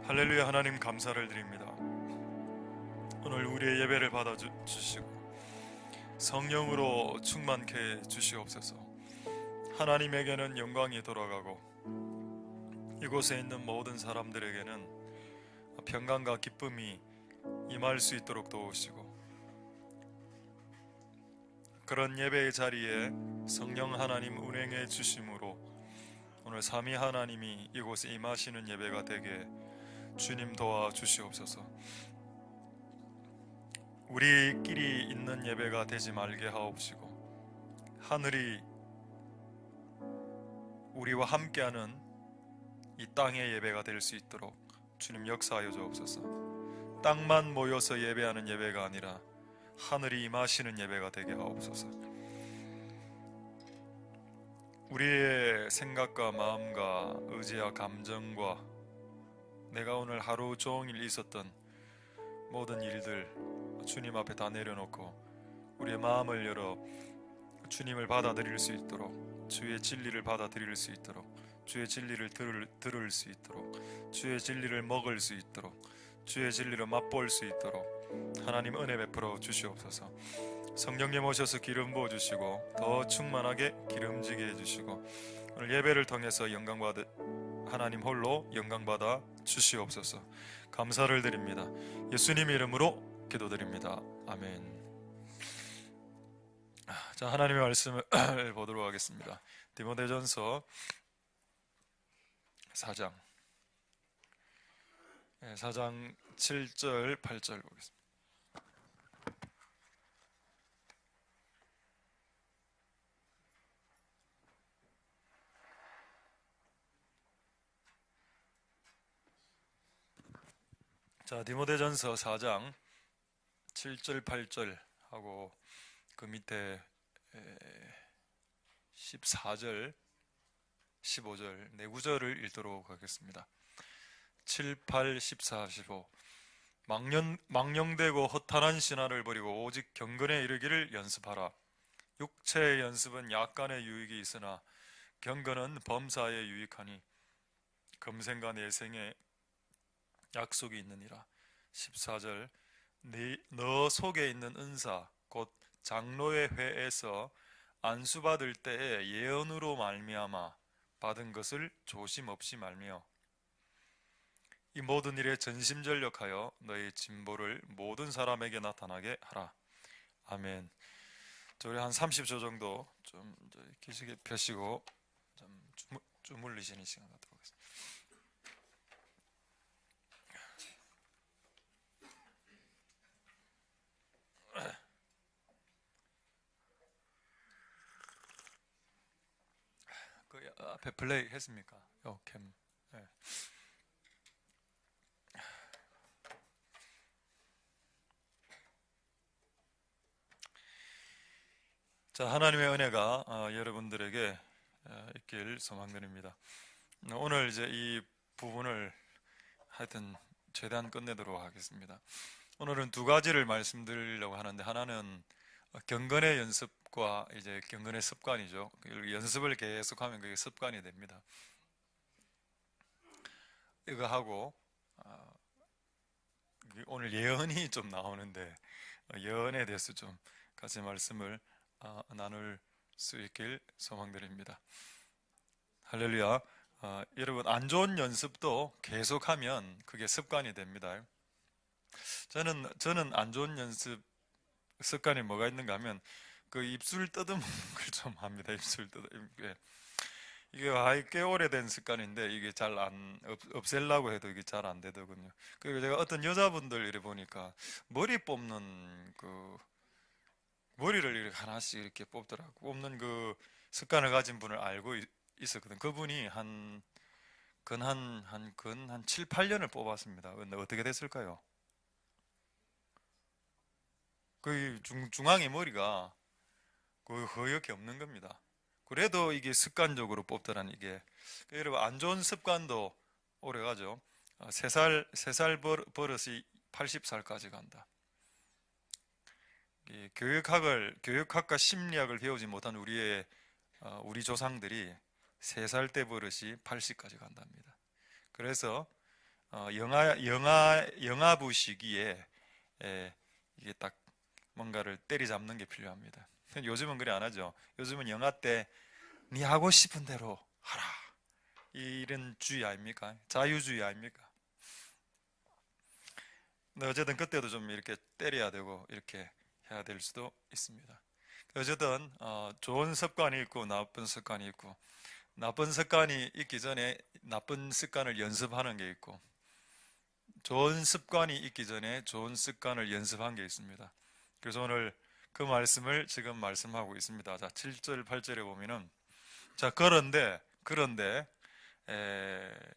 할렐루야. 하나님 감사를 드립니다. 오늘 우리의 예배를 받아주시고 성령으로 충만케 해주시옵소서. 하나님에게는 영광이 돌아가고 이곳에 있는 모든 사람들에게는 평강과 기쁨이 임할 수 있도록 도우시고, 그런 예배의 자리에 성령 하나님 운행해 주심으로 오늘 삼위 하나님이 이곳에 임하시는 예배가 되게 주님 도와주시옵소서. 우리끼리 있는 예배가 되지 말게 하옵시고, 하늘이 우리와 함께하는 이 땅의 예배가 될 수 있도록 주님 역사하여 주옵소서. 땅만 모여서 예배하는 예배가 아니라 하늘이 임하시는 예배가 되게 하옵소서. 우리의 생각과 마음과 의지와 감정과 내가 오늘 하루 종일 있었던 모든 일들 주님 앞에 다 내려놓고 우리의 마음을 열어 주님을 받아들일 수 있도록, 주의 진리를 받아들일 수 있도록, 주의 진리를 들을 수 있도록, 주의 진리를 먹을 수 있도록, 주의 진리를 맛볼 수 있도록 하나님 은혜 베풀어 주시옵소서. 성령님 오셔서 기름 부어주시고 더 충만하게 기름지게 해주시고 오늘 예배를 통해서 하나님 홀로 영광받아 주시옵소서. 감사를 드립니다. 예수님 이름으로 기도드립니다. 아멘. 자, 하나님의 말씀을 보도록 하겠습니다. 디모데전서 4장 7절 8절 보겠습니다. 자, 디모데전서 4장 7절 8절 하고 그 밑에 14절 15절 네 구절을 읽도록 하겠습니다. 7, 8, 14, 15 망령되고 허탄한 신화를 버리고 오직 경건에 이르기를 연습하라. 육체의 연습은 약간의 유익이 있으나 경건은 범사에 유익하니 금생과 내생에 약속이 있느니라. 14절 너 속에 있는 은사 곧 장로의 회에서 안수받을 때에 예언으로 말미암아 받은 것을 조심 없이 말며 이 모든 일에 전심전력하여 너의 진보를 모든 사람에게 나타나게 하라. 아멘. 우리 한 30초 정도 좀 기지개 펴시고 좀 주물리시는 시간 갖도록 하겠습니다. 그 앞에 플레이 했습니까? 캠. 네. 자, 하나님의 은혜가 여러분들에게 있길 소망드립니다. 오늘 이제 이 부분을 하여튼 최대한 끝내도록 하겠습니다. 오늘은 두 가지를 말씀드리려고 하는데, 하나는 경건의 연습과 이제 경건의 습관이죠. 연습을 계속하면 그게 습관이 됩니다. 이거 하고 오늘 예언이 좀 나오는데 예언에 대해서 좀 같이 말씀을 나눌 수 있길 소망드립니다. 할렐루야. 여러분, 안 좋은 연습도 계속하면 그게 습관이 됩니다. 저는 안 좋은 연습 습관이 뭐가 있는가 하면 그 입술 떠듬는 걸 좀 합니다. 입술 떠듬는 게 이게 꽤 오래된 습관인데 이게 잘 안 없애려고 해도 이게 잘 안 되더군요. 그리고 제가 어떤 여자분들 이래 보니까 머리 뽑는 그 머리를 이렇게 하나씩 이렇게 뽑는 그 습관을 가진 분을 알고 있었거든. 그분이 한 7, 8년을 뽑았습니다. 근데 어떻게 됐을까요? 그 중앙에 머리가 거의 허옇게 없는 겁니다. 그래도 이게 습관적으로 뽑더란 이게. 여러분, 안 좋은 습관도 오래 가죠. 3살 버릇이 80살까지 간다. 교육학과 심리학을 배우지 못한 우리 조상들이 3살 때 버릇이 80까지 간답니다. 그래서 영아부 시기에 이게 딱 뭔가를 때리잡는 게 필요합니다. 요즘은 그래 안 하죠. 요즘은 영아 때 네 하고 싶은 대로 하라, 이런 주의 아닙니까? 자유주의 아닙니까? 근데 어쨌든 그때도 좀 이렇게 때려야 되고 이렇게 해야 될 수도 있습니다. 어쨌든 좋은 습관이 있고 나쁜 습관이 있고, 나쁜 습관이 있기 전에 나쁜 습관을 연습하는 게 있고, 좋은 습관이 있기 전에 좋은 습관을 연습한 게 있습니다. 그래서 오늘 그 말씀을 지금 말씀하고 있습니다. 자, 7절 8절에 보면은, 자, 그런데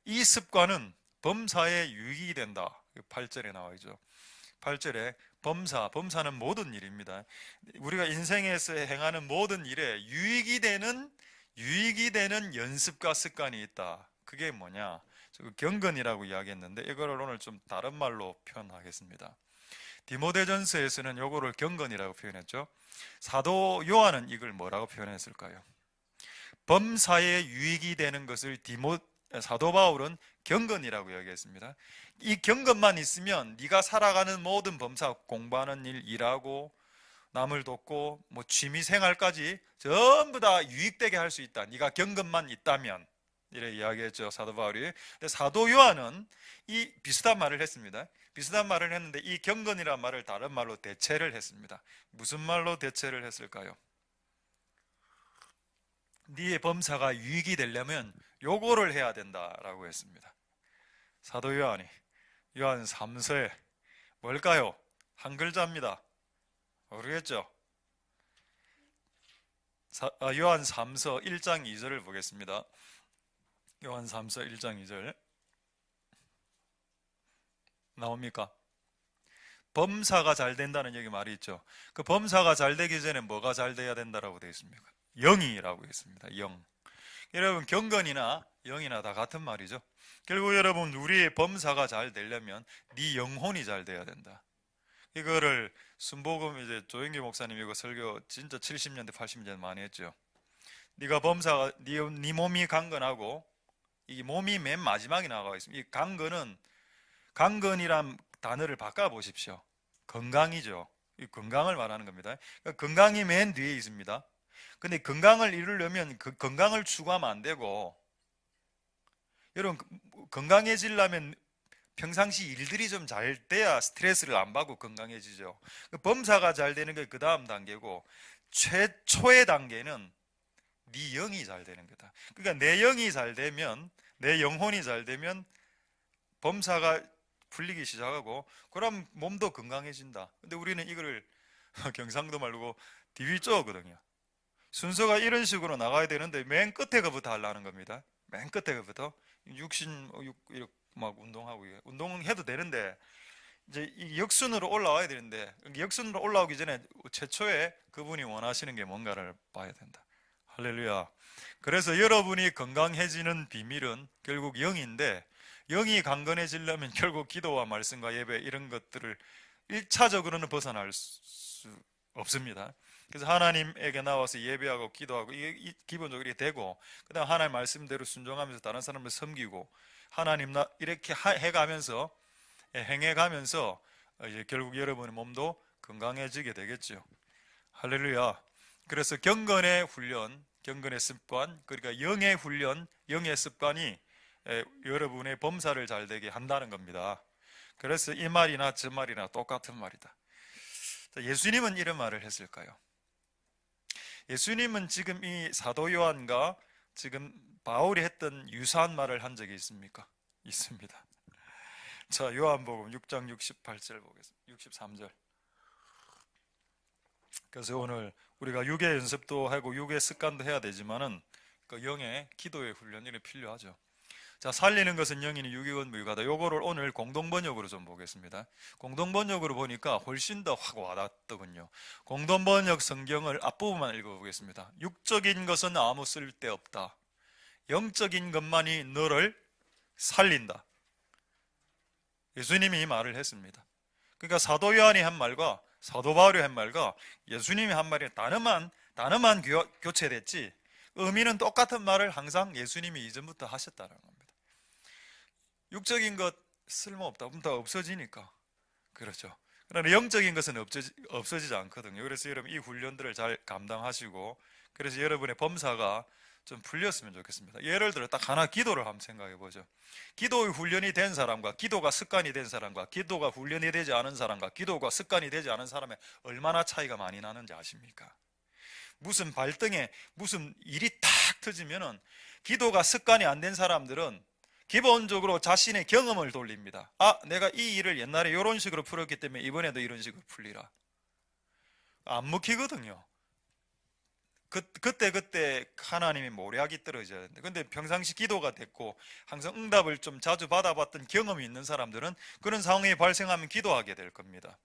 이 습관은 범사에 유익이 된다. 8절에 나와 있죠. 8절에 범사는 모든 일입니다. 우리가 인생에서 행하는 모든 일에 유익이 되는 연습과 습관이 있다. 그게 뭐냐? 그 경건이라고 이야기했는데 이거를 오늘 좀 다른 말로 표현하겠습니다. 디모데전서에서는 요거를 경건이라고 표현했죠. 사도 요한은 이걸 뭐라고 표현했을까요? 범사에 유익이 되는 것을 사도 바울은 경건이라고 이야기했습니다. 이 경건만 있으면 네가 살아가는 모든 범사, 공부하는 일, 일하고 남을 돕고 뭐 취미 생활까지 전부 다 유익되게 할 수 있다. 네가 경건만 있다면, 이래 이야기했죠, 사도 바울이. 근데 사도 요한은 이 비슷한 말을 했습니다. 비슷한 말을 했는데 이 경건이라는 말을 다른 말로 대체를 했습니다. 무슨 말로 대체를 했을까요? 네의 범사가 유익이 되려면 요거를 해야 된다라고 했습니다. 사도 요한이 요한 3서에 뭘까요? 한 글자입니다. 모르겠죠? 요한 3서 1장 2절을 보겠습니다. 요한 3서 1장 2절 나옵니까? 범사가 잘 된다는 여기 말이 있죠. 그 범사가 잘 되기 전에 뭐가 잘 돼야 된다라고 되어 있습니까? 영이라고 했습니다. 영. 여러분, 경건이나 영이나 다 같은 말이죠. 결국 여러분, 우리의 범사가 잘 되려면 네 영혼이 잘 돼야 된다. 이거를 순복음 이제 조영기 목사님 이거 설교 진짜 70년대 80년대 많이 했죠. 네가 범사가 네 몸이 강건하고, 이 몸이 맨 마지막에 나와 있습니다. 이 강건이란 단어를 바꿔 보십시오. 건강이죠. 이 건강을 말하는 겁니다. 그러니까 건강이 맨 뒤에 있습니다. 근데 건강을 이루려면 그 건강을 추구하면 안 되고, 여러분, 건강해지려면 평상시 일들이 좀 잘 돼야 스트레스를 안 받고 건강해지죠. 범사가 잘 되는 게 그 다음 단계고, 최초의 단계는 네 영이 잘 되는 거다. 그러니까 내 영이 잘 되면, 내 영혼이 잘 되면 범사가 풀리기 시작하고, 그럼 몸도 건강해진다. 근데 우리는 이거를 경상도 말고 디비 쪼거든요. 순서가 이런 식으로 나가야 되는데 맨 끝에 거부터 하려는 겁니다. 맨 끝에 거부터 이렇게 막 운동하고, 운동해도 되는데 이제 이 역순으로 올라와야 되는데, 역순으로 올라오기 전에 최초에 그분이 원하시는 게 뭔가를 봐야 된다. 할렐루야. 그래서 여러분이 건강해지는 비밀은 결국 영인데, 영이 강건해지려면 결국 기도와 말씀과 예배 이런 것들을 1차적으로는 벗어날 수 없습니다. 그래서 하나님에게 나와서 예배하고 기도하고 이게 기본적으로 이렇게 되고, 그 다음 하나님 말씀대로 순종하면서 다른 사람을 섬기고, 하나님 이렇게 해가면서, 행해가면서 이제 결국 여러분의 몸도 건강해지게 되겠죠. 할렐루야. 그래서 경건의 훈련, 경건의 습관, 그러니까 영의 훈련, 영의 습관이 여러분의 범사를 잘 되게 한다는 겁니다. 그래서 이 말이나 저 말이나 똑같은 말이다. 예수님은 이런 말을 했을까요? 예수님은 지금 이 사도 요한과 지금 바울이 했던 유사한 말을 한 적이 있습니까? 있습니다. 자, 요한복음 6장 68절 보겠습니다. 63절. 그래서 오늘 우리가 육의 연습도 하고 육의 습관도 해야 되지만은 그 영의 기도의 훈련이 필요하죠. 자, 살리는 것은 영이니 육이건 무익하다. 요거를 오늘 공동번역으로 좀 보겠습니다. 공동번역으로 보니까 훨씬 더 확 와닿더군요. 공동번역 성경을 앞부분만 읽어보겠습니다. 육적인 것은 아무 쓸데없다. 영적인 것만이 너를 살린다. 예수님이 이 말을 했습니다. 그러니까 사도 요한이 한 말과 사도 바울이 한 말과 예수님이 한 말이 단어만 교체됐지, 의미는 똑같은 말을 항상 예수님이 이전부터 하셨다는 겁니다. 육적인 것 쓸모없다. 그럼 다 없어지니까. 그렇죠. 그러나 영적인 것은 없어지지 않거든요. 그래서 여러분 이 훈련들을 잘 감당하시고, 그래서 여러분의 범사가 좀 풀렸으면 좋겠습니다. 예를 들어 딱 하나 기도를 한번 생각해 보죠. 기도의 훈련이 된 사람과 기도가 습관이 된 사람과 기도가 훈련이 되지 않은 사람과 기도가 습관이 되지 않은 사람의 얼마나 차이가 많이 나는지 아십니까? 무슨 발등에 무슨 일이 탁 터지면은 기도가 습관이 안 된 사람들은 기본적으로 자신의 경험을 돌립니다. 아, 내가 이 일을 옛날에 이런 식으로 풀었기 때문에 이번에도 이런 식으로 풀리라. 안 먹히거든요. 그때 하나님이 모략이 떨어져야 되는데, 근데 평상시 기도가 됐고 항상 응답을 좀 자주 받아봤던 경험이 있는 사람들은 그런 상황이 발생하면 기도하게 될 겁니다.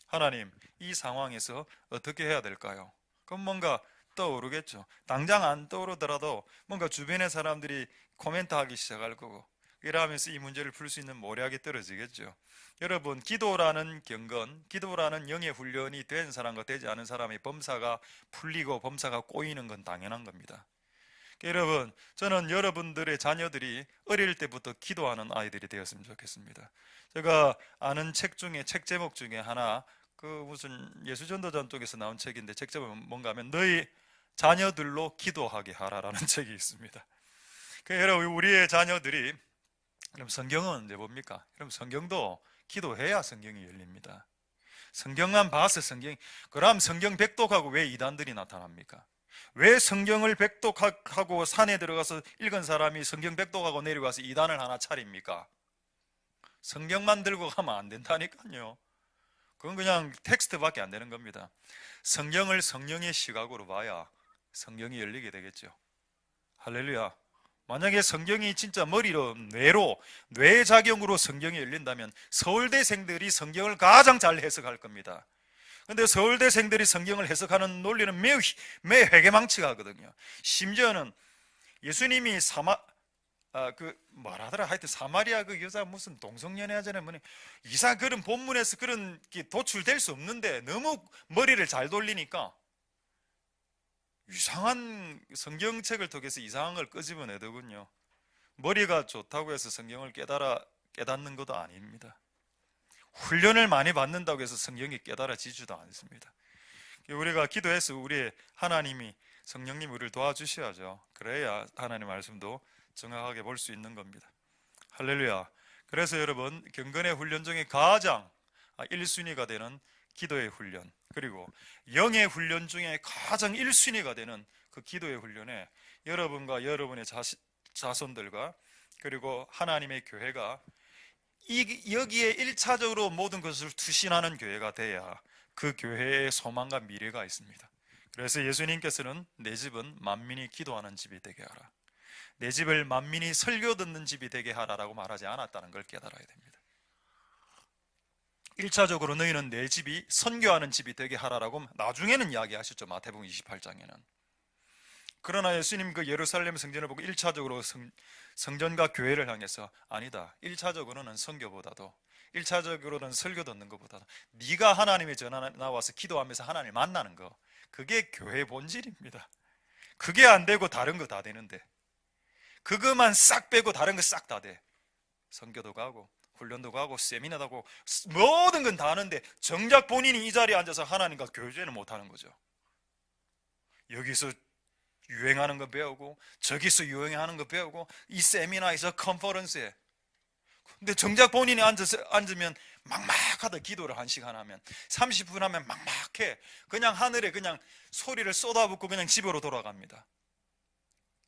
하나님, 이 상황에서 어떻게 해야 될까요? 그럼 뭔가 떠오르겠죠. 당장 안 떠오르더라도 뭔가 주변의 사람들이 코멘트하기 시작할 거고, 이러면서 이 문제를 풀 수 있는 모략이 떨어지겠죠. 여러분, 기도라는 경건, 기도라는 영의 훈련이 된 사람과 되지 않은 사람의 범사가 풀리고 범사가 꼬이는 건 당연한 겁니다. 여러분, 저는 여러분들의 자녀들이 어릴 때부터 기도하는 아이들이 되었으면 좋겠습니다. 제가 아는 책 제목 중에 하나, 그 무슨 예수전도전 쪽에서 나온 책인데 책 제목은 뭔가 하면 너희 자녀들로 기도하게 하라라는 책이 있습니다. 여러분, 우리의 자녀들이, 그럼 성경은 언제 봅니까? 그럼 성경도 기도해야 성경이 열립니다. 성경만 봐서 그럼 성경 백독하고 왜 이단들이 나타납니까? 왜 성경을 백독하고 산에 들어가서 읽은 사람이 성경 백독하고 내려가서 이단을 하나 차립니까? 성경만 들고 가면 안 된다니까요. 그건 그냥 텍스트밖에 안 되는 겁니다. 성경을 성령의 시각으로 봐야 성경이 열리게 되겠죠. 할렐루야. 만약에 성경이 진짜 머리로 뇌작용으로 성경이 열린다면 서울대생들이 성경을 가장 잘 해석할 겁니다. 근데 서울대생들이 성경을 해석하는 논리는 매우 회개망측하거든요. 심지어는 예수님이 하여튼 사마리아 그 여자 무슨 동성연애하잖아요. 그런 본문에서 그런 게 도출될 수 없는데 너무 머리를 잘 돌리니까 이상한 성경책을 통해서 이상한 걸 끄집어내더군요. 머리가 좋다고 해서 성경을 깨닫는 것도 아닙니다. 훈련을 많이 받는다고 해서 성경이 깨달아지지도 않습니다. 우리가 기도해서 우리 하나님이, 성령님 우리를 도와주셔야죠. 그래야 하나님 말씀도 정확하게 볼 수 있는 겁니다. 할렐루야. 그래서 여러분, 경건의 훈련 중에 가장 1순위가 되는 기도의 훈련, 그리고 영의 훈련 중에 가장 1순위가 되는 그 기도의 훈련에 여러분과 여러분의 자손들과 그리고 하나님의 교회가 여기에 1차적으로 모든 것을 투신하는 교회가 돼야 그 교회의 소망과 미래가 있습니다. 그래서 예수님께서는 내 집은 만민이 기도하는 집이 되게 하라, 내 집을 만민이 설교 듣는 집이 되게 하라라고 말하지 않았다는 걸 깨달아야 됩니다. 1차적으로 너희는 내 집이 선교하는 집이 되게 하라라고 나중에는 이야기하셨죠. 마태복음 28장에는. 그러나 예수님 그 예루살렘 성전을 보고 1차적으로 성전과 교회를 향해서 아니다, 1차적으로는 선교보다도 1차적으로는 설교 듣는 것보다도 네가 하나님의 전화 나와서 기도하면서 하나님을 만나는 거, 그게 교회의 본질입니다. 그게 안 되고 다른 거 다 되는데, 그것만 싹 빼고 다른 거 싹 다 돼. 선교도 가고 훈련도 가고 세미나도 하고 모든 건 다 하는데 정작 본인이 이 자리에 앉아서 하나님과 교제는 못하는 거죠. 여기서 유행하는 거 배우고 저기서 유행하는 거 배우고 이 세미나에서 컨퍼런스에, 근데 정작 본인이 앉으면 막막하다. 기도를 1시간 하면 30분 하면 막막해. 그냥 하늘에 그냥 소리를 쏟아붓고 그냥 집으로 돌아갑니다.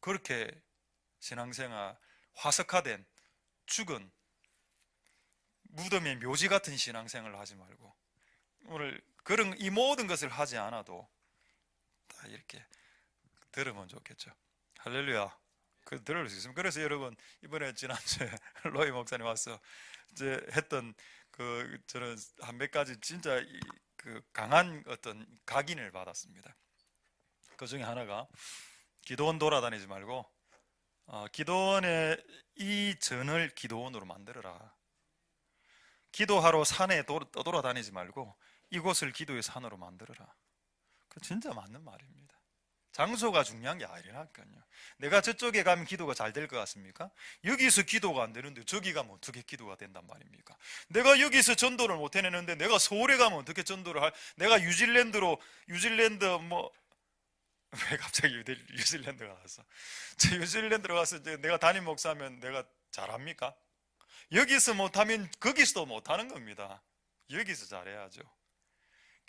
그렇게 신앙생활 화석화된 죽은 무덤의 묘지 같은 신앙생활을 하지 말고 오늘 이 모든 것을 하지 않아도 다 이렇게 들으면 좋겠죠. 할렐루야. 그 들을 수 있습니다. 그래서 여러분, 이번에 지난주에 로이 목사님 와서 이제 했던 저는 한 몇 가지 진짜 그 강한 어떤 각인을 받았습니다. 그 중에 하나가 기도원 돌아다니지 말고 기도원의 이 전을 기도원으로 만들어라. 기도하러 산에 떠돌아다니지 말고 이곳을 기도의 산으로 만들어라. 그 진짜 맞는 말입니다. 장소가 중요한 게 아니라니까요. 내가 저쪽에 가면 기도가 잘 될 것 같습니까? 여기서 기도가 안 되는데 저기 가면 어떻게 기도가 된단 말입니까? 내가 여기서 전도를 못 해내는데 내가 서울에 가면 어떻게 전도를 내가 뉴질랜드 뭐 왜 갑자기 뉴질랜드가 나왔어? 저 뉴질랜드로 가서 이제 내가 담임 목사면 내가 잘합니까? 여기서 못하면 거기서도 못하는 겁니다. 여기서 잘해야죠.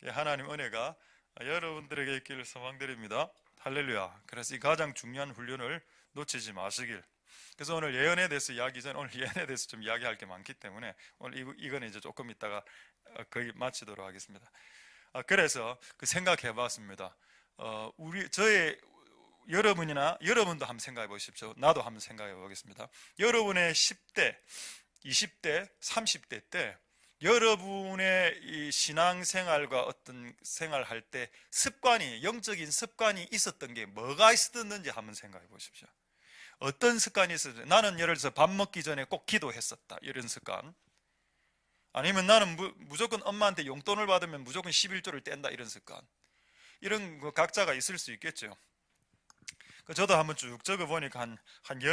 하나님 은혜가 여러분들에게 있기를 소망드립니다. 할렐루야. 그래서 이 가장 중요한 훈련을 놓치지 마시길. 그래서 오늘 예언에 대해서 이야기 전에 오늘 예언에 대해서 좀 이야기할 게 많기 때문에 오늘 이거는 이제 조금 있다가 거의 마치도록 하겠습니다. 그래서 그 생각해 봤습니다. 여러분도 한번 생각해 보십시오. 나도 한번 생각해 보겠습니다. 여러분의 10대, 20대, 30대 때 여러분의 이 신앙생활과 어떤 생활할 때 영적인 습관이 있었던 게 뭐가 있었는지 한번 생각해 보십시오. 어떤 습관이 있었어요? 나는 예를 들어서 밥 먹기 전에 꼭 기도했었다, 이런 습관. 아니면 나는 무조건 엄마한테 용돈을 받으면 무조건 11조를 뗀다, 이런 습관. 이런 거 각자가 있을 수 있겠죠. 저도 한번 쭉 적어보니까 한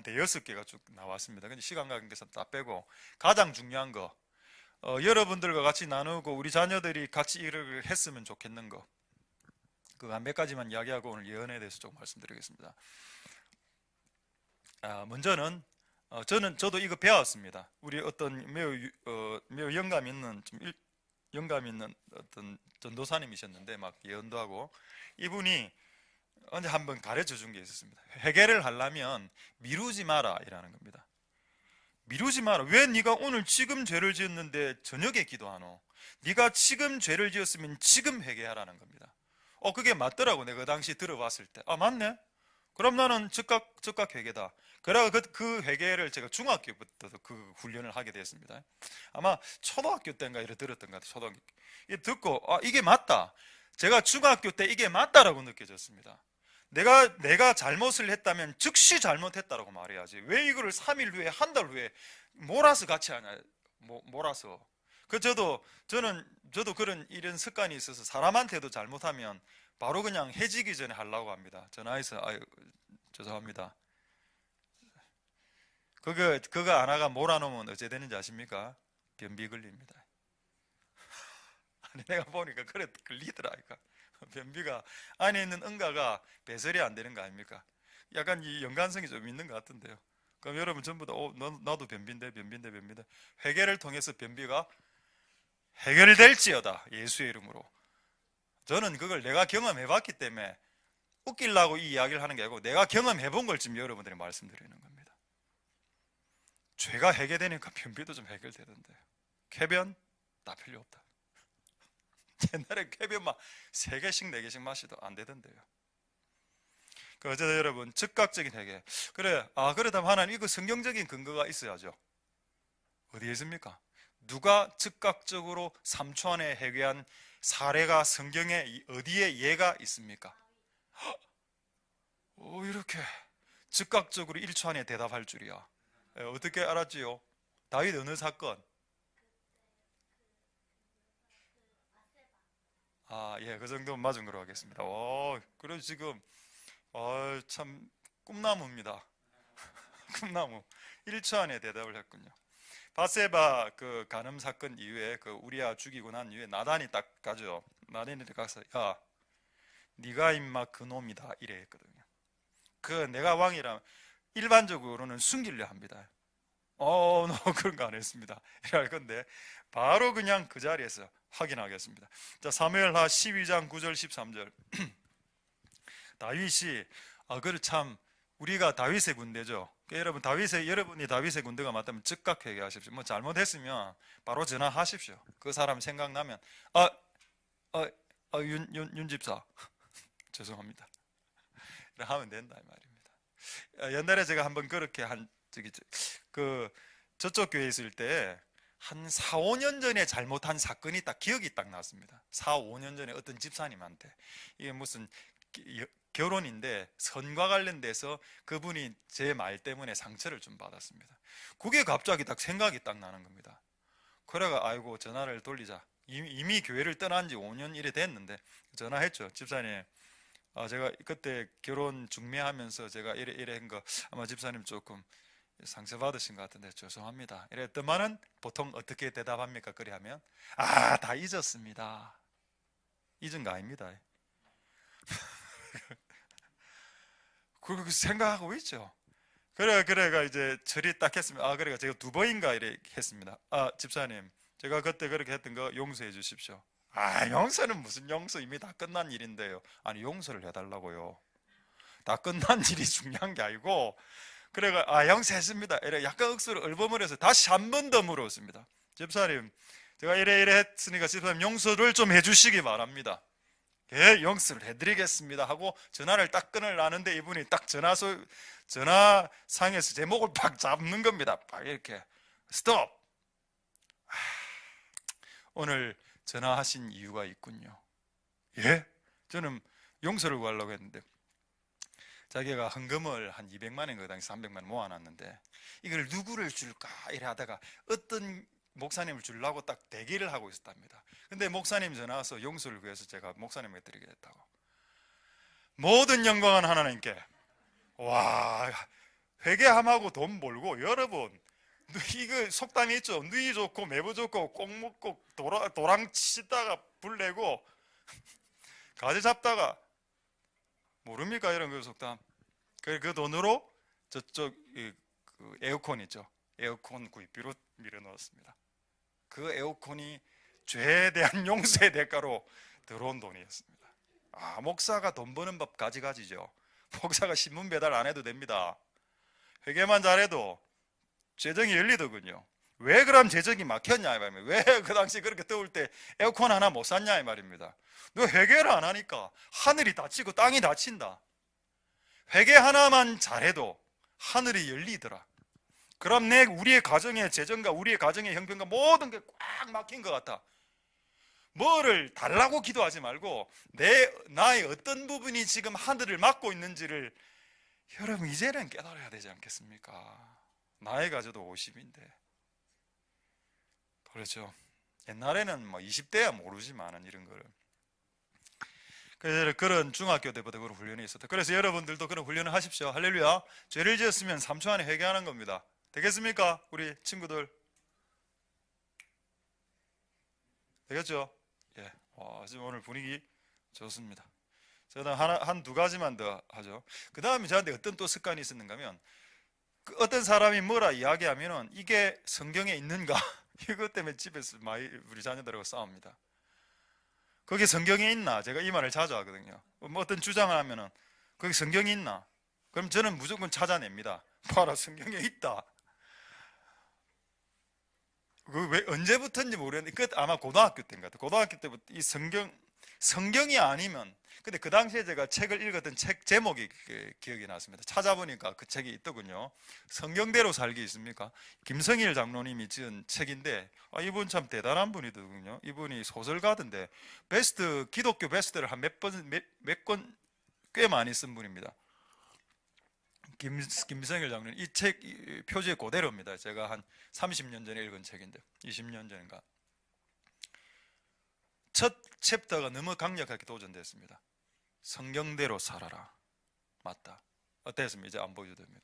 대여섯 개가 쭉 나왔습니다. 근데 시간 관계에서 다 빼고 가장 중요한 거, 여러분들과 같이 나누고 우리 자녀들이 같이 일을 했으면 좋겠는 거, 그 몇 가지만 이야기하고 오늘 예언에 대해서 좀 말씀드리겠습니다. 먼저는 저도 이거 배웠습니다. 우리 어떤 매우 영감 있는 어떤 전도사님이셨는데 막 예언도 하고, 이분이 언제 한번 가르쳐 준 게 있었습니다. 회개를 하려면 미루지 마라 이라는 겁니다. 미루지 마라. 왜 네가 오늘 지금 죄를 지었는데 저녁에 기도하노? 네가 지금 죄를 지었으면 지금 회개하라는 겁니다. 그게 맞더라고. 내가 그 당시 들어봤을 때 맞네? 그럼 나는 즉각 회개다. 그래서 그 회개를 제가 중학교부터 그 훈련을 하게 됐습니다. 아마 초등학교 때인가 이래 들었던 것 같아요. 초등학교 듣고 이게 맞다. 제가 중학교 때 이게 맞다라고 느껴졌습니다. 내가 잘못을 했다면 즉시 잘못했다라고 말해야지. 왜 이거를 3일 후에, 한 달 후에 몰아서 같이 하냐? 몰아서. 저도 그런 이런 습관이 있어서 사람한테도 잘못하면 바로 그냥 해지기 전에 하려고 합니다. 전화해서 죄송합니다. 그거 안 하가 몰아놓으면 어째 되는지 아십니까? 변비 걸립니다. 아니 내가 보니까 그래 걸리더라니까. 변비가 안에 있는 응가가 배설이 안 되는 거 아닙니까? 약간 이 연관성이 좀 있는 것 같은데요. 그럼 여러분 전부 다 나도 변비인데. 회개를 통해서 변비가 해결될지어다, 예수의 이름으로. 저는 그걸 내가 경험해봤기 때문에 웃기려고 이 이야기를 하는 게 아니고 내가 경험해본 걸 지금 여러분들이 말씀드리는 겁니다. 죄가 해결되니까 변비도 좀 해결되던데요. 쾌변 다 필요 없다. 옛날에 쾌변 막 3개씩 4개씩 마시도 안 되던데요. 어제도 여러분 즉각적인 회개. 그렇다면 하나님 이거 성경적인 근거가 있어야죠. 어디에 있습니까? 누가 즉각적으로 3초 안에 회개한 사례가 성경에 어디에 예가 있습니까? 이렇게 즉각적으로 1초 안에 대답할 줄이야. 어떻게 알았지요? 다윗 어느 사건? 그 정도면 맞은 거로 하겠습니다. 그래서 지금 참 꿈나무입니다. 꿈나무. 1초 안에 대답을 했군요. 바세바 그 간음 사건 이후에 그 우리아 죽이고 난 이후에 나단이 딱 가죠. 나단이 가서 야, 네가 임마 그놈이다 이래 했거든요. 내가 왕이라 일반적으로는 숨기려 합니다. 너 그런 거 안 했습니다. 이럴 건데 바로 그냥 그 자리에서 확인하겠습니다. 자, 사무엘하 12장 9절 13절. 다윗이 그걸 참 우리가 다윗의 군대죠. 여러분이 다윗의 군대가 맞다면 즉각 회개하십시오. 뭐 잘못했으면 바로 전화하십시오. 그 사람 생각나면 윤 집사 죄송합니다. 하면 된다 이 말입니다. 옛날에 제가 한번 그렇게 저쪽 교회에 있을 때 한 4, 5년 전에 잘못한 사건이 딱 기억이 딱 났습니다. 4, 5년 전에 어떤 집사님한테 이게 무슨 결혼인데 선과 관련돼서 그분이 제 말 때문에 상처를 좀 받았습니다. 그게 갑자기 딱 생각이 딱 나는 겁니다. 그래가 아이고 전화를 돌리자. 이미 교회를 떠난 지 5년 이래 됐는데 전화했죠. 집사님 제가 그때 결혼 중매하면서 제가 이래 한 거 아마 집사님 조금 상처받으신 것 같은데 죄송합니다. 이랬더만은 보통 어떻게 대답합니까? 그래 하면 다 잊었습니다. 잊은 거 아닙니다. 그렇게 생각하고 있죠. 그래가 이제 처리 딱 했습니다. 그래가 제가 두 번인가 이렇게 했습니다. 집사님, 제가 그때 그렇게 했던 거 용서해 주십시오. 용서는 무슨 용서, 이미 다 끝난 일인데요. 아니, 용서를 해달라고요. 다 끝난 일이 중요한 게 아니고, 그래가 용서했습니다. 이래 약간 억수로 얼버무려서 다시 한 번 더 물었습니다. 집사님, 제가 이래 했으니까 집사님 용서를 좀 해주시기 바랍니다. 예, 용서를 해드리겠습니다 하고 전화를 딱 끊으려는데 이분이 딱 전화상에서 제 목을 팍 잡는 겁니다. 팍 이렇게 스톱. 오늘 전화하신 이유가 있군요. 예? 저는 용서를 구하려고 했는데 자기가 헌금을 한 200만 원, 그 당시 300만 원 모아놨는데 이걸 누구를 줄까 이래 하다가 어떤 목사님을 주려고 딱 대기를 하고 있었답니다. 근데 목사님 전화 와서 용서를 구해서 제가 목사님에게 드리겠다고. 모든 영광은 하나님께. 와, 회개함하고 돈 벌고, 여러분 이거 속담이 있죠. 누이 좋고 매부 좋고 꼭 먹고 도랑 치다가 불 내고 가지 잡다가, 모릅니까 이런 그 속담? 그 돈으로 저쪽 그 에어컨 있죠. 에어컨 구입비로 밀어 넣었습니다. 그 에어컨이 죄에 대한 용서의 대가로 들어온 돈이었습니다. 목사가 돈 버는 법 가지가지죠. 목사가 신문 배달 안 해도 됩니다. 회개만 잘해도 재정이 열리더군요. 왜 그럼 재정이 막혔냐 이 말입니다. 왜 그 당시 그렇게 더울 때 에어컨 하나 못 샀냐 이 말입니다. 너 회개를 안 하니까 하늘이 닫히고 땅이 닫힌다. 회개 하나만 잘해도 하늘이 열리더라. 그럼 우리의 가정의 재정과 우리의 가정의 형편과 모든 게 꽉 막힌 것 같아. 뭐를 달라고 기도하지 말고 나의 어떤 부분이 지금 하늘을 막고 있는지를 여러분 이제는 깨달아야 되지 않겠습니까? 나이가 저도 50인데 그렇죠. 옛날에는 뭐 20대야 모르지만은 이런 거를. 그래서 그런 중학교 때부터 그런 훈련이 있었다. 그래서 여러분들도 그런 훈련을 하십시오. 할렐루야. 죄를 지었으면 3초 안에 회개하는 겁니다. 되겠습니까? 우리 친구들 되겠죠? 예. 지금 오늘 분위기 좋습니다. 저는 한두 가지만 더 하죠. 그 다음에 저한테 어떤 또 습관이 있었는가 하면 어떤 사람이 뭐라 이야기하면은 이게 성경에 있는가 이것 때문에 집에서 많이 우리 자녀들하고 싸웁니다. 거기 성경에 있나? 제가 이 말을 자주 하거든요. 뭐 어떤 주장을 하면은 거기 성경이 있나? 그럼 저는 무조건 찾아냅니다. 봐라, 성경에 있다. 그 왜 언제부터인지 모르겠는데 그 아마 고등학교 때인 것 같아요. 고등학교 때부터 이 성경이 아니면, 근데 그 당시에 제가 책을 읽었던 책 제목이 기억이 났습니다. 찾아보니까 그 책이 있더군요. 성경대로 살기 있습니까? 김성일 장로님이 지은 책인데 이분 참 대단한 분이더군요. 이분이 소설가던데 기독교 베스트를 한 몇 권 꽤 많이 쓴 분입니다. 김성일 장로님, 이 책 표지에 그대로입니다. 제가 한 30년 전에 읽은 책인데 20년 전인가. 첫 챕터가 너무 강력하게 도전됐습니다. 성경대로 살아라. 맞다. 어땠습니까? 이제 안 보여도 됩니다.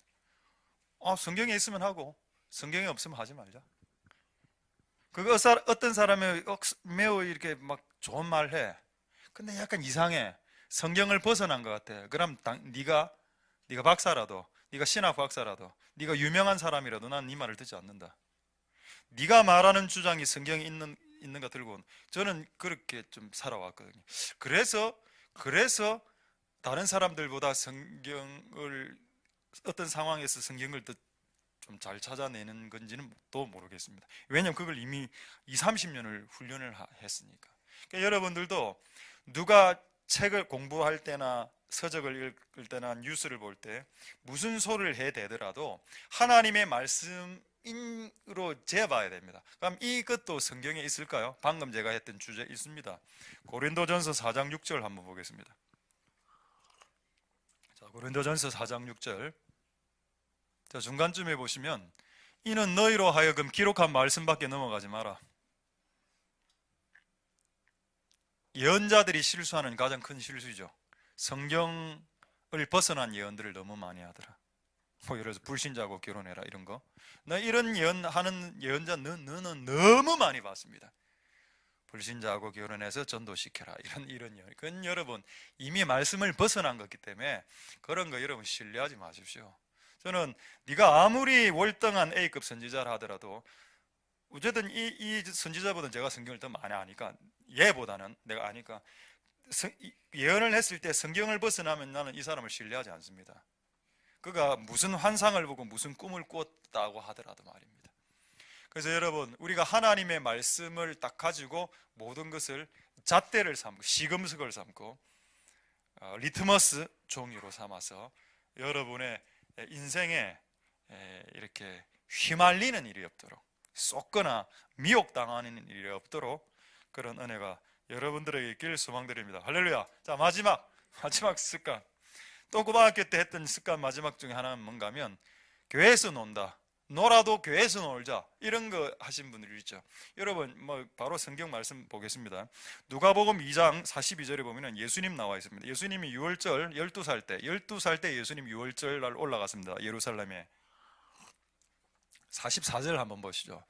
성경에 있으면 하고 성경에 없으면 하지 말자. 어떤 사람이 매우 이렇게 막 좋은 말 해. 근데 약간 이상해. 성경을 벗어난 것 같아. 그럼 네가 박사라도, 네가 신학 박사라도, 네가 유명한 사람이라도 난 네 말을 듣지 않는다. 네가 말하는 주장이 성경에 있는가 들고, 저는 그렇게 좀 살아왔거든요. 그래서 다른 사람들보다 성경을 어떤 상황에서 성경을 더 좀 잘 찾아내는 건지는 또 모르겠습니다. 왜냐하면 그걸 이미 30년을 훈련을 했으니까. 그러니까 여러분들도 누가 책을 공부할 때나 서적을 읽을 때나 뉴스를 볼 때 무슨 소리를 해대더라도 하나님의 말씀으로 재봐야 됩니다. 그럼 이것도 성경에 있을까요? 방금 제가 했던 주제 있습니다. 고린도전서 4장 6절 한번 보겠습니다. 자, 고린도전서 4장 6절. 자, 중간쯤에 보시면 이는 너희로 하여금 기록한 말씀밖에 넘어가지 마라. 예언자들이 실수하는 가장 큰 실수이죠. 성경을 벗어난 예언들을 너무 많이 하더라. 뭐 예를 들어서 불신자하고 결혼해라 이런 거. 나 이런 예언하는 예언자 너는 너무 많이 봤습니다. 불신자하고 결혼해서 전도시켜라 이런 예언. 그건 여러분 이미 말씀을 벗어난 거기 때문에 그런 거 여러분 신뢰하지 마십시오. 저는 네가 아무리 월등한 A급 선지자라 하더라도 어쨌든 이 선지자보다는 제가 성경을 더 많이 아니까, 얘보다는 내가 아니까 예언을 했을 때 성경을 벗어나면 나는 이 사람을 신뢰하지 않습니다. 그가 무슨 환상을 보고 무슨 꿈을 꾸었다고 하더라도 말입니다. 그래서 여러분, 우리가 하나님의 말씀을 딱 가지고 모든 것을 잣대를 삼고 시금석을 삼고 리트머스 종이로 삼아서 여러분의 인생에 이렇게 휘말리는 일이 없도록, 쏟거나 미혹당하는 일이 없도록 그런 은혜가 여러분들에게 있길 소망드립니다. 할렐루야. 자, 마지막 습관. 또 고등학교 때 했던 습관 마지막 중에 하나는 뭔가 하면, 교회에서 논다, 놀아도 교회에서 놀자, 이런 거 하신 분들이 있죠. 여러분, 뭐 바로 성경 말씀 보겠습니다. 누가복음 2장 42절에 보면은 예수님 나와 있습니다. 예수님이 유월절 12살 때 예수님 유월절 날 올라갔습니다. 예루살렘에. 44절 한번 보시죠.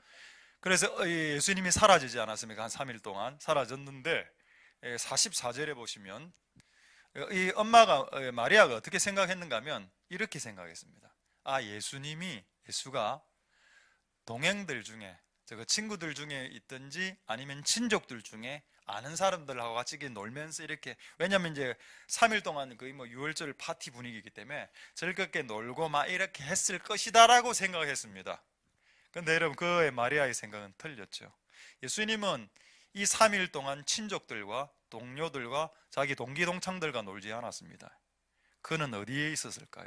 그래서 예수님이 사라지지 않았습니까? 한 3일 동안 사라졌는데 44절에 보시면 이 엄마가, 마리아가 어떻게 생각했는가 하면 이렇게 생각했습니다. 예수가 동행들 중에, 친구들 중에 있든지 아니면 친족들 중에 아는 사람들하고 같이 놀면서 이렇게, 왜냐면 이제 3일 동안 거의 뭐 6월절 파티 분위기이기 때문에 즐겁게 놀고 막 이렇게 했을 것이다라고 생각했습니다. 근데 여러분, 그의 마리아의 생각은 틀렸죠. 예수님은 이 3일 동안 친족들과 동료들과 자기 동기동창들과 놀지 않았습니다. 그는 어디에 있었을까요?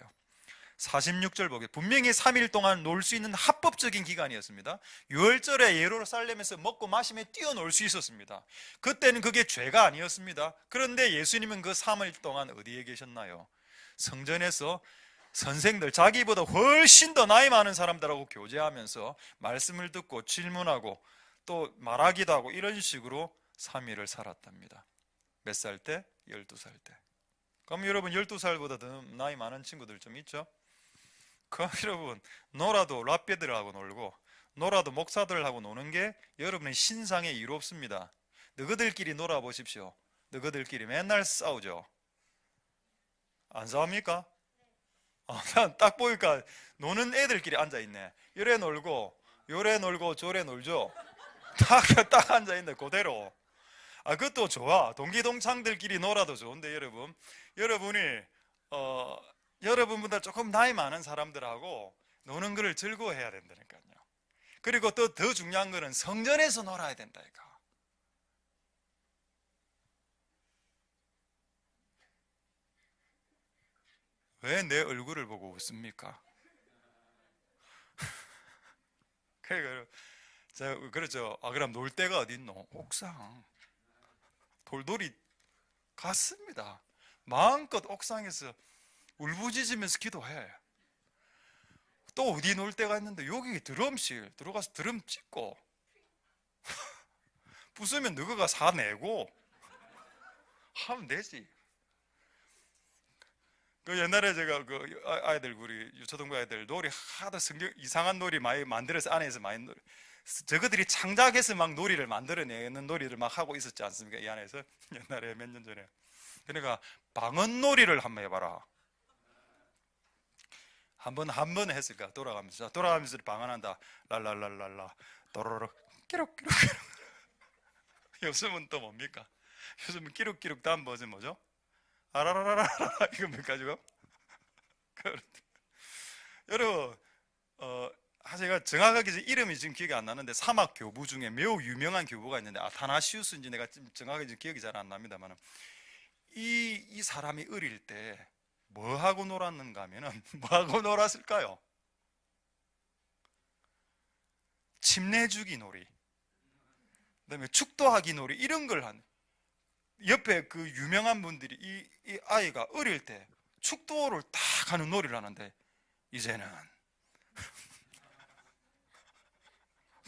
46절 보게, 분명히 3일 동안 놀 수 있는 합법적인 기간이었습니다. 6월절에 예루살렘에서 먹고 마시며 뛰어놀 수 있었습니다. 그때는 그게 죄가 아니었습니다. 그런데 예수님은 그 3일 동안 어디에 계셨나요? 성전에서 선생들, 자기보다 훨씬 더 나이 많은 사람들하고 교제하면서 말씀을 듣고 질문하고 또 말하기도 하고 이런 식으로 3일을 살았답니다. 몇 살 때? 12살 때. 그럼 여러분, 12살보다 더 나이 많은 친구들 좀 있죠? 그럼 여러분, 놀아도 랍비들하고 놀고 놀아도 목사들하고 노는 게 여러분의 신상에 이롭습니다. 너희들끼리 놀아보십시오. 너희들끼리 맨날 싸우죠? 안 싸웁니까? 딱 보니까 노는 애들끼리 앉아있네. 이래 놀고 요래 놀고 저래 놀죠. 딱 앉아있네, 그대로. 그것도 좋아. 동기동창들끼리 놀아도 좋은데 여러분이 여러분보다 조금 나이 많은 사람들하고 노는 거를 즐거워해야 된다니까요. 그리고 또 더 중요한 거는 성전에서 놀아야 된다니까. 왜 내 얼굴을 보고 웃습니까? 그렇죠. 그럼 놀 데가 어디 있노? 옥상. 돌돌이 갔습니다. 마음껏 옥상에서 울부짖으면서 기도해. 또 어디 놀 데가 있는데, 여기 드럼실 들어가서 드럼 찍고 부수면 너가 사내고 하면 되지. 그 옛날에 제가 그 아이들, 우리 유초등부 아이들 놀이 하도 이상한 놀이 많이 만들어서 안에서 많이 저거들이 창작해서 막 놀이를 만들어내는 놀이를 막 하고 있었지 않습니까? 이 안에서 옛날에 몇 년 전에. 그러니까 방언놀이를 한번 해봐라. 한 번 했을까? 돌아가면서 방언한다. 랄랄랄랄라 도로로 끼룩끼룩. 요즘은 또 뭡니까? 요즘은 끼룩끼룩 다음 버전 뭐죠? 아라라라라 이겁니까 지금? 여러분, 제가 정확하게 이름이 지금 기억이 안 나는데 사막 교부 중에 매우 유명한 교부가 있는데, 아타나시우스인지 내가 정확하게 기억이 잘 안 납니다만, 이 사람이 어릴 때 뭐 하고 놀았는가 하면은 뭐 하고 놀았을까요? 침내주기 놀이, 그다음에 축도하기 놀이, 이런 걸 한. 옆에 그 유명한 분들이 이 아이가 어릴 때 축도를 딱 하는 놀이를 하는데, 이제는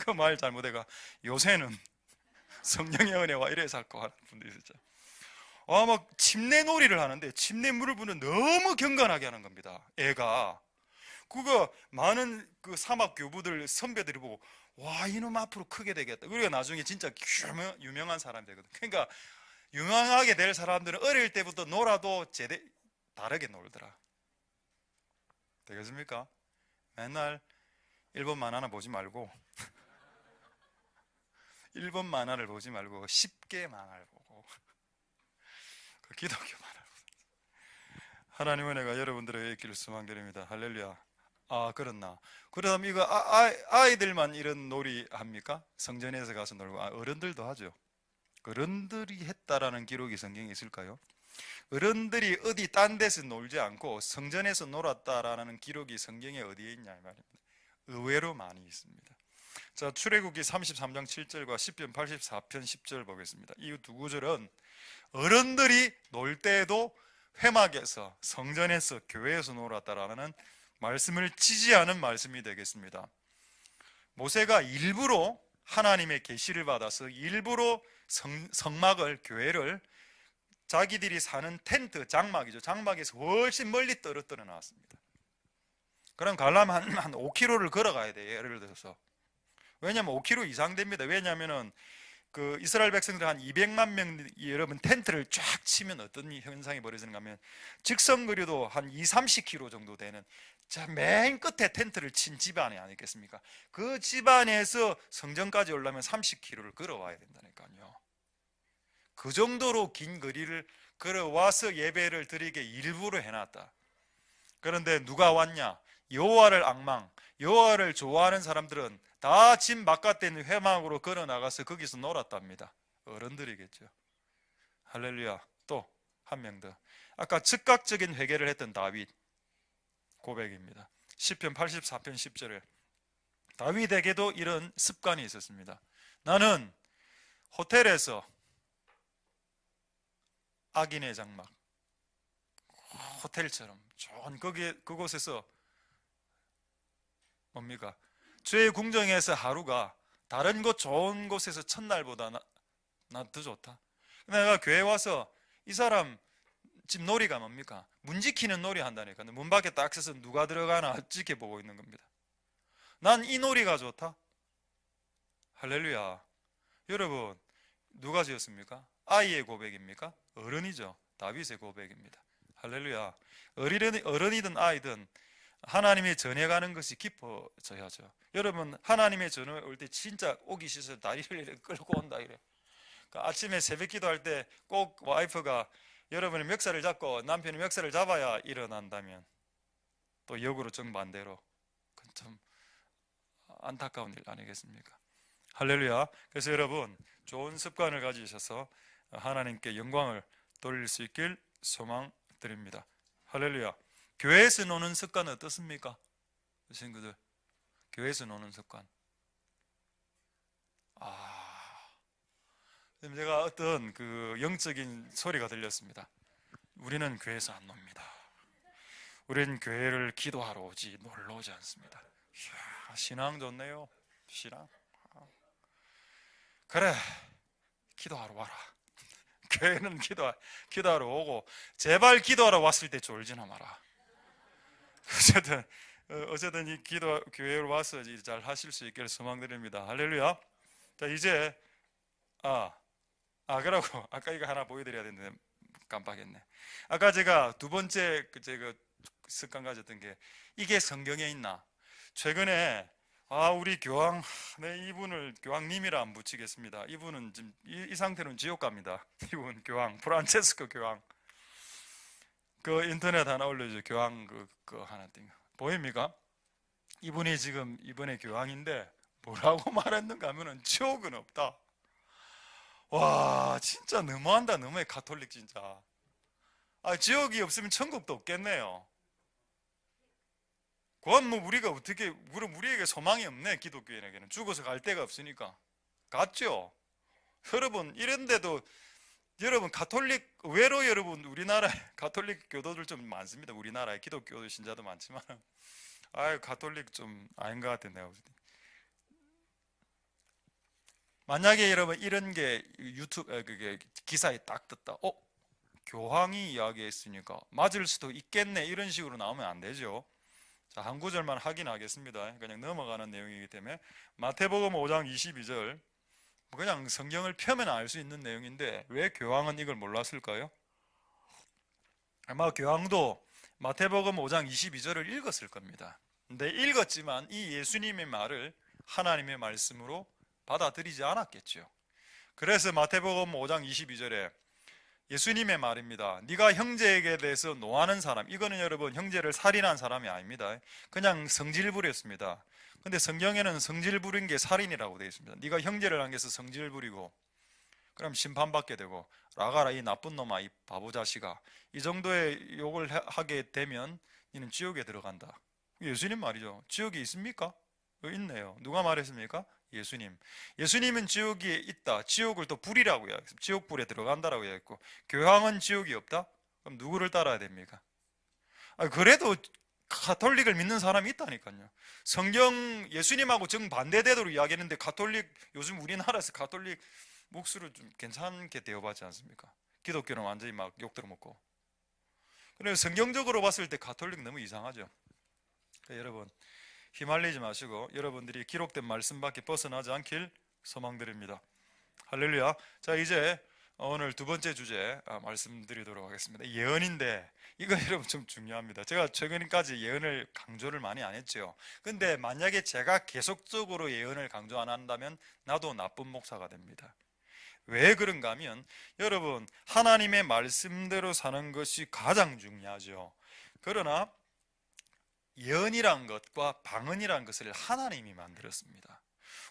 그 말 잘못해가 요새는 성령의 은혜와 이래 살고 하는 분도 있었죠. 막 침례놀이를 하는데 침례물을 부는 너무 경건하게 하는 겁니다. 애가. 그거 많은 그 사막 교부들 선배들이 보고 와 이놈 앞으로 크게 되겠다. 그리고 나중에 진짜 유명한 사람이 되거든. 그러니까 유명하게 될 사람들은 어릴 때부터 놀아도 다르게 놀더라. 되겠습니까? 맨날 일본 만화나 보지 말고 일본 만화를 보지 말고 쉽게 만화를 보고 그 기독교 만화를 보고. 하나님의 은혜가 여러분들에게 있기를 소망드립니다. 할렐루야. 아 그렇나. 그러면 이거 아이들만 이런 놀이 합니까? 성전에서 가서 놀고 어른들도 하죠. 어른들이 했다라는 기록이 성경에 있을까요? 어른들이 어디 딴 데서 놀지 않고 성전에서 놀았다라는 기록이 성경에 어디에 있냐 이 말입니다. 의외로 많이 있습니다. 자, 출애굽기 33장 7절과 시편 84편 10절 보겠습니다. 이 두 구절은 어른들이 놀 때에도 회막에서, 성전에서, 교회에서 놀았다라는 말씀을 지지하는 말씀이 되겠습니다. 모세가 일부러 하나님의 계시를 받아서 일부러 성막을, 교회를 자기들이 사는 텐트, 장막이죠. 장막에서 훨씬 멀리 떨어뜨려 놨습니다. 그럼 가려면 한 5km를 걸어가야 돼요. 예를 들어서. 왜냐하면 5km 이상 됩니다. 왜냐하면은 그 이스라엘 백성들 한 200만 명이 여러분 텐트를 쫙 치면 어떤 현상이 벌어지는가 하면 직선거리도 한 2, 30km 정도 되는 맨 끝에 텐트를 친 집안이 아니겠습니까? 그 집안에서 성전까지 오려면 30km를 걸어와야 된다니까요. 그 정도로 긴 거리를 걸어와서 예배를 드리게 일부러 해놨다. 그런데 누가 왔냐? 여호와를 앙망, 여호와를 좋아하는 사람들은 다 집 바깥에 있는 회막으로 걸어 나가서 거기서 놀았답니다. 어른들이겠죠. 할렐루야. 또 한 명 더. 아까 즉각적인 회개를 했던 다윗 고백입니다. 시편 84편 10절에 다윗에게도 이런 습관이 있었습니다. 나는 호텔에서 악인의 장막, 호텔처럼 좋은 그곳에서 뭡니까? 주의 궁정에서 하루가 다른 곳 좋은 곳에서 첫날보다 나 더 좋다. 내가 교회 와서 이 사람 집 놀이가 뭡니까? 문 지키는 놀이 한다니까. 문 밖에 딱 서서 누가 들어가나 지켜보고 있는 겁니다. 난 이 놀이가 좋다. 할렐루야. 여러분 누가 지었습니까? 아이의 고백입니까? 어른이죠. 다윗의 고백입니다. 할렐루야. 어른이든 아이든 하나님의 전해가는 것이 깊어져야죠. 여러분 하나님의 전해 올 때 진짜 오기 싫어서 다리를 이렇게 끌고 온다 이래. 그러니까 아침에 새벽 기도할 때 꼭 와이프가 여러분이 멱살을 잡고 남편이 멱살을 잡아야 일어난다면 또 역으로 정반대로 그건 참 안타까운 일 아니겠습니까? 할렐루야. 그래서 여러분 좋은 습관을 가지셔서 하나님께 영광을 돌릴 수 있길 소망드립니다. 할렐루야. 교회에서 노는 습관 어떻습니까? 친구들 교회에서 노는 습관. 제가 어떤 그 영적인 소리가 들렸습니다. 우리는 교회에서 안 놉니다. 우리는 교회를 기도하러 오지 놀러 오지 않습니다. 이야, 신앙 좋네요. 신앙. 그래 기도하러 와라. 교회는 기도하러 오고 제발 기도하러 왔을 때 졸지나 마라. 어쨌든 이 교회를 와서 잘 하실 수 있기를 소망드립니다. 할렐루야. 자 이제 그러고 아까 이거 하나 보여드려야 되는데 깜빡했네. 아까 제가 두 번째 제가 습관 가졌던 게 이게 성경에 있나? 최근에 우리 교황, 이분을 교황님이라 안 붙이겠습니다. 이분은 지금 이 상태로는 지옥 갑니다. 이분 교황 프란체스코 교황. 그 인터넷 하나 올려줘. 교황 그 하나 띵 보입니까? 이분이 지금 이번에 교황인데 뭐라고 말했는가 하면은 지옥은 없다. 와 진짜 너무한다. 너무해. 가톨릭 진짜. 지옥이 없으면 천국도 없겠네요. 그건 뭐 우리가 어떻게 우리에게 소망이 없네. 기독교인에게는 죽어서 갈 데가 없으니까 갔죠. 여러분 이런데도 여러분 가톨릭 의외로 여러분 우리나라에 가톨릭 교도들 좀 많습니다. 우리나라에 기독교 신자도 많지만 가톨릭 좀 아닌 것 같아 내가 볼 때. 만약에 여러분 이런 게 유튜브 그게 기사에 딱 떴다. 교황이 이야기했으니까 맞을 수도 있겠네 이런 식으로 나오면 안 되죠. 자, 한 구절만 확인하겠습니다. 그냥 넘어가는 내용이기 때문에 마태복음 5장 22절 그냥 성경을 펴면 알 수 있는 내용인데 왜 교황은 이걸 몰랐을까요? 아마 교황도 마태복음 5장 22절을 읽었을 겁니다. 근데 읽었지만 이 예수님의 말을 하나님의 말씀으로 받아들이지 않았겠죠. 그래서 마태복음 5장 22절에 예수님의 말입니다. 네가 형제에게 대해서 노하는 사람, 이거는 여러분 형제를 살인한 사람이 아닙니다. 그냥 성질 부렸습니다. 근데 성경에는 성질 부린 게 살인이라고 되어 있습니다. 네가 형제를 향해서 성질 부리고 그럼 심판받게 되고 나가라 이 나쁜 놈아 이 바보 자식아 이 정도의 욕을 하게 되면 너는 지옥에 들어간다. 예수님 말이죠. 지옥이 있습니까? 있네요. 누가 말했습니까? 예수님. 예수님은 지옥이 있다. 지옥을 또 불이라고 이야기했습니다. 지옥불에 들어간다라고 이야기했고 교황은 지옥이 없다? 그럼 누구를 따라야 됩니까? 그래도 가톨릭을 믿는 사람이 있다니까요. 성경 예수님하고 정반대대로 이야기했는데 가톨릭 요즘 우리나라에서 가톨릭 목수를 좀 괜찮게 대우받지 않습니까? 기독교는 완전히 막 욕 들어먹고. 그래서 성경적으로 봤을 때 가톨릭 너무 이상하죠. 여러분 휘말리지 마시고 여러분들이 기록된 말씀밖에 벗어나지 않길 소망드립니다. 할렐루야. 자, 이제 오늘 두 번째 주제 말씀드리도록 하겠습니다. 예언인데 이거 여러분 좀 중요합니다. 제가 최근까지 예언을 강조를 많이 안 했죠. 근데 만약에 제가 계속적으로 예언을 강조 안 한다면 나도 나쁜 목사가 됩니다. 왜 그런가 하면 여러분 하나님의 말씀대로 사는 것이 가장 중요하죠. 그러나 예언이란 것과 방언이란 것을 하나님이 만들었습니다.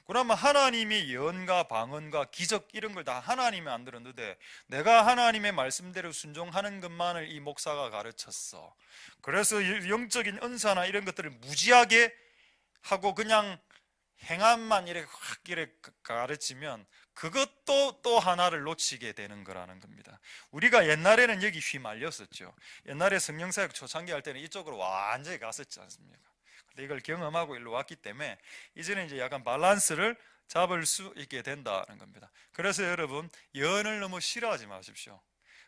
그러면 하나님이 예언과 방언과 기적 이런 걸 다 하나님이 만들었는데 내가 하나님의 말씀대로 순종하는 것만을 이 목사가 가르쳤어. 그래서 영적인 은사나 이런 것들을 무지하게 하고 그냥 행함만 이렇게 확 이렇게 가르치면 그것도 또 하나를 놓치게 되는 거라는 겁니다. 우리가 옛날에는 여기 휘말렸었죠. 옛날에 성령사역 초창기 할 때는 이쪽으로 완전히 갔었지 않습니까? 근데 이걸 경험하고 일로 왔기 때문에 이제는 이제 약간 밸런스를 잡을 수 있게 된다는 겁니다. 그래서 여러분 예언을 너무 싫어하지 마십시오.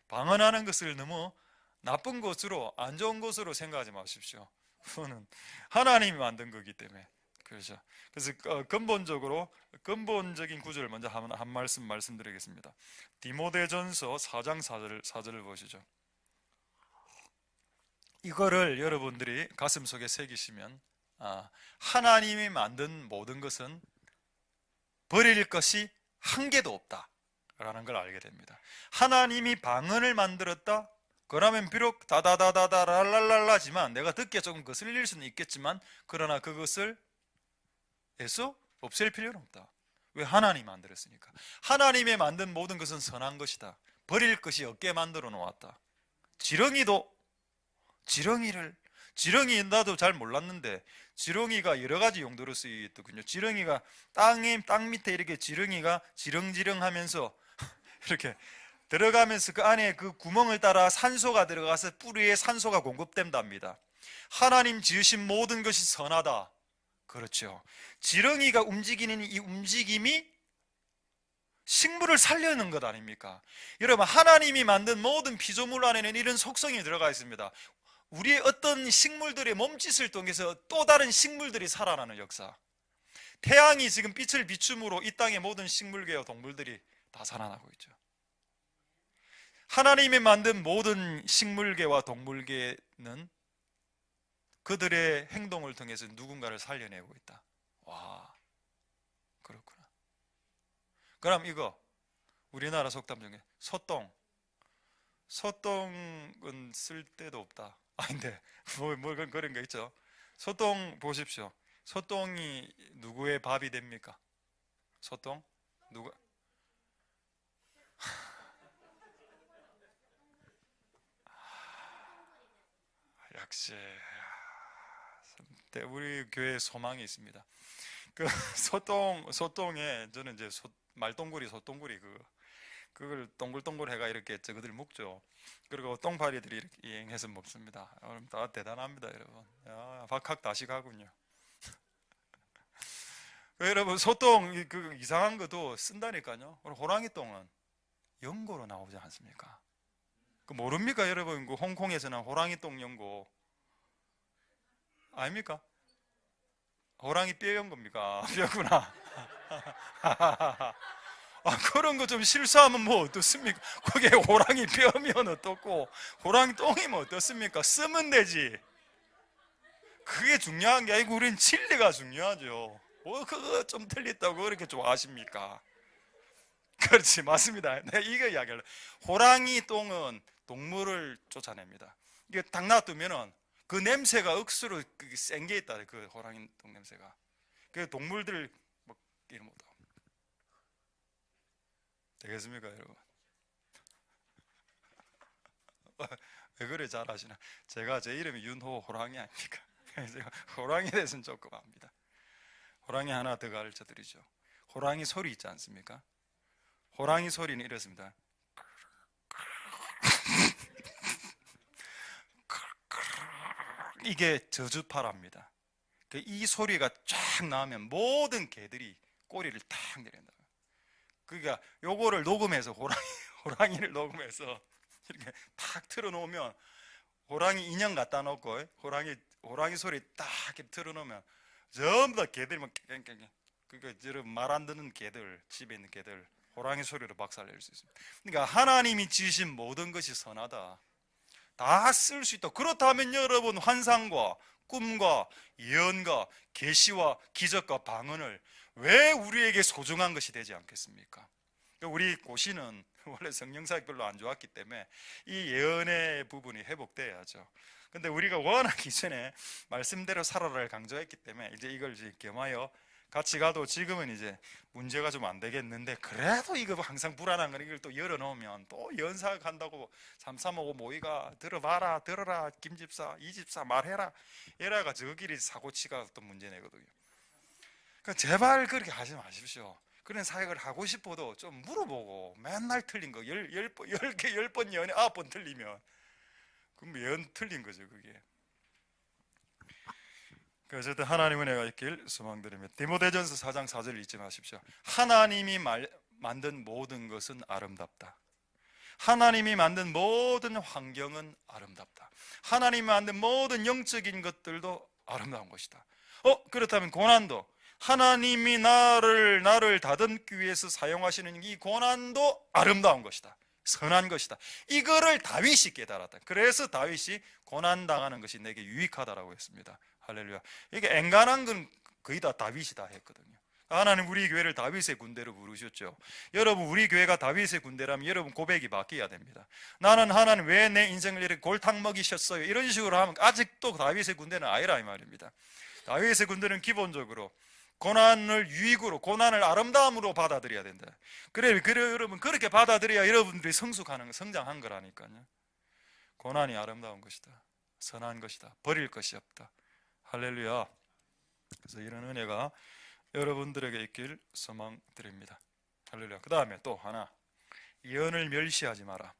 방언하는 것을 너무 나쁜 것으로 안 좋은 것으로 생각하지 마십시오. 그거는 하나님이 만든 거기 때문에. 그렇죠. 그래서 근본적인 구절을 먼저 한 말씀드리겠습니다. 디모데전서 4장 4절을 보시죠. 이거를 여러분들이 가슴속에 새기시면 하나님이 만든 모든 것은 버릴 것이 한 개도 없다라는 걸 알게 됩니다. 하나님이 방언을 만들었다? 그러면 비록 다다다다다 랄랄랄라지만 내가 듣기에 조금 거슬릴 수는 있겠지만 그러나 그것을 해서 없앨 필요는 없다. 왜? 하나님이 만들었으니까. 하나님이 만든 모든 것은 선한 것이다. 버릴 것이 없게 만들어 놓았다. 지렁이 나도 잘 몰랐는데 지렁이가 여러 가지 용도로 쓰이거든요. 지렁이가 땅 밑에 이렇게 지렁이가 지렁지렁하면서 이렇게 들어가면서 그 안에 그 구멍을 따라 산소가 들어가서 뿌리에 산소가 공급된답니다. 하나님 지으신 모든 것이 선하다. 그렇죠. 지렁이가 움직이는 이 움직임이 식물을 살려는 것 아닙니까? 여러분 하나님이 만든 모든 피조물 안에는 이런 속성이 들어가 있습니다. 우리의 어떤 식물들의 몸짓을 통해서 또 다른 식물들이 살아나는 역사. 태양이 지금 빛을 비춤으로 이 땅의 모든 식물계와 동물들이 다 살아나고 있죠. 하나님이 만든 모든 식물계와 동물계는 그들의 행동을 통해서 누군가를 살려내고 있다. 와, 그렇구나. 그럼 이거 우리나라 속담 중에 소똥은 쓸 데도 없다. 아닌데 뭐 그런 거 있죠. 소똥 보십시오. 소똥이 누구의 밥이 됩니까? 소똥? 누가? 역시 우리 교회에 소망이 있습니다. 그 소똥에 저는 이제 소똥구리 그걸 동글동글 해가 이렇게 저거들 먹죠. 그리고 똥파리들이 이렇게 이행해서 먹습니다. 다 대단합니다, 여러분. 박학다식하군요. 여러분 소똥 그 이상한 것도 쓴다니까요. 호랑이 똥은 연고로 나오지 않습니까? 그 모릅니까 여러분? 그 홍콩에서는 호랑이 똥 연고 아닙니까? 호랑이 뼈 연 겁니까? 뼈구나. 아, 그런 거 좀 실수하면 뭐 어떻습니까? 그게 호랑이 뼈면 어떻고 호랑이 똥이면 어떻습니까? 쓰면 되지. 그게 중요한 게 아니고 우린 진리가 중요하죠. 뭐 그거 좀 틀렸다고 그렇게 좋아하십니까? 그렇지, 맞습니다. 네, 이거 이야기를. 호랑이 똥은 동물을 쫓아냅니다. 이게 딱 놔두면은 그 냄새가 억수로 센 게 있다. 그 호랑이 똥 냄새가. 그 동물들 뭐 이런 것도 되겠습니까, 여러분? 왜 그래 잘하시나? 제가 제 이름이 윤호 호랑이 아닙니까? 제가 호랑이에 대해서는 조금 압니다. 호랑이 하나 더 가르쳐 드리죠. 호랑이 소리 있지 않습니까? 호랑이 소리는 이렇습니다. 이게 저주파랍니다. 이 소리가 쫙 나오면 모든 개들이 꼬리를 탁 내린다. 그러니까 요거를 녹음해서 호랑이를 녹음해서 이렇게 탁 틀어놓으면 호랑이 인형 갖다 놓고 호랑이 소리 딱 이렇게 틀어놓으면 전부 다 개들이 막 깽깽깽. 그러니까 여러분 말 안 듣는 개들, 집에 있는 개들 호랑이 소리로 박살낼 수 있습니다. 그러니까 하나님이 지으신 모든 것이 선하다. 다 쓸 수 있다. 그렇다면 여러분 환상과 꿈과 예언과 계시와 기적과 방언을 왜 우리에게 소중한 것이 되지 않겠습니까? 우리 고시는 원래 성령사역 별로 안 좋았기 때문에 이 예언의 부분이 회복돼야죠. 근데 우리가 워낙 이전에 말씀대로 살아라를 강조했기 때문에 이제 이걸 이제 겸하여 같이 가도 지금은 이제 문제가 좀 안 되겠는데 그래도 이거 항상 불안한 건 이걸 또 열어놓으면 또 연사역 한다고 335 모의가 들어봐라 들어라 김집사 이집사 말해라 이래가 저끼리 사고치가 또 문제 내거든요. 그러니까 제발 그렇게 하지 마십시오. 그런 사역을 하고 싶어도 좀 물어보고 맨날 틀린 거 10번 연애 9번 틀리면 그럼 연 틀린 거죠 그게. 어쨌든 하나님 은혜가 있길 소망드립니다. 디모데전서 4장 4절을 잊지 마십시오. 하나님이 만든 모든 것은 아름답다. 하나님이 만든 모든 환경은 아름답다. 하나님이 만든 모든 영적인 것들도 아름다운 것이다. 그렇다면 고난도 하나님이 나를 다듬기 위해서 사용하시는 이 고난도 아름다운 것이다. 선한 것이다. 이거를 다윗이 깨달았다. 그래서 다윗이 고난당하는 것이 내게 유익하다라고 했습니다. 할렐루야. 이게 엔간한 건 거의 다 다윗이 다 했거든요. 하나님 우리 교회를 다윗의 군대로 부르셨죠. 여러분 우리 교회가 다윗의 군대라면 여러분 고백이 바뀌어야 됩니다. 나는 하나님 왜 내 인생을 이렇게 골탕 먹이셨어요? 이런 식으로 하면 아직도 다윗의 군대는 아니라 이 말입니다. 다윗의 군대는 기본적으로 고난을 유익으로, 고난을 아름다움으로 받아들여야 된다. 그래 여러분 그렇게 받아들여야 여러분들이 성장한 거라니까요. 고난이 아름다운 것이다. 선한 것이다. 버릴 것이 없다. 할렐루야. 그래서 이런 은혜가 여러분들에게 있길 소망드립니다. 할렐루야. 그 다음에 또 하나, 예언을 멸시하지 마라.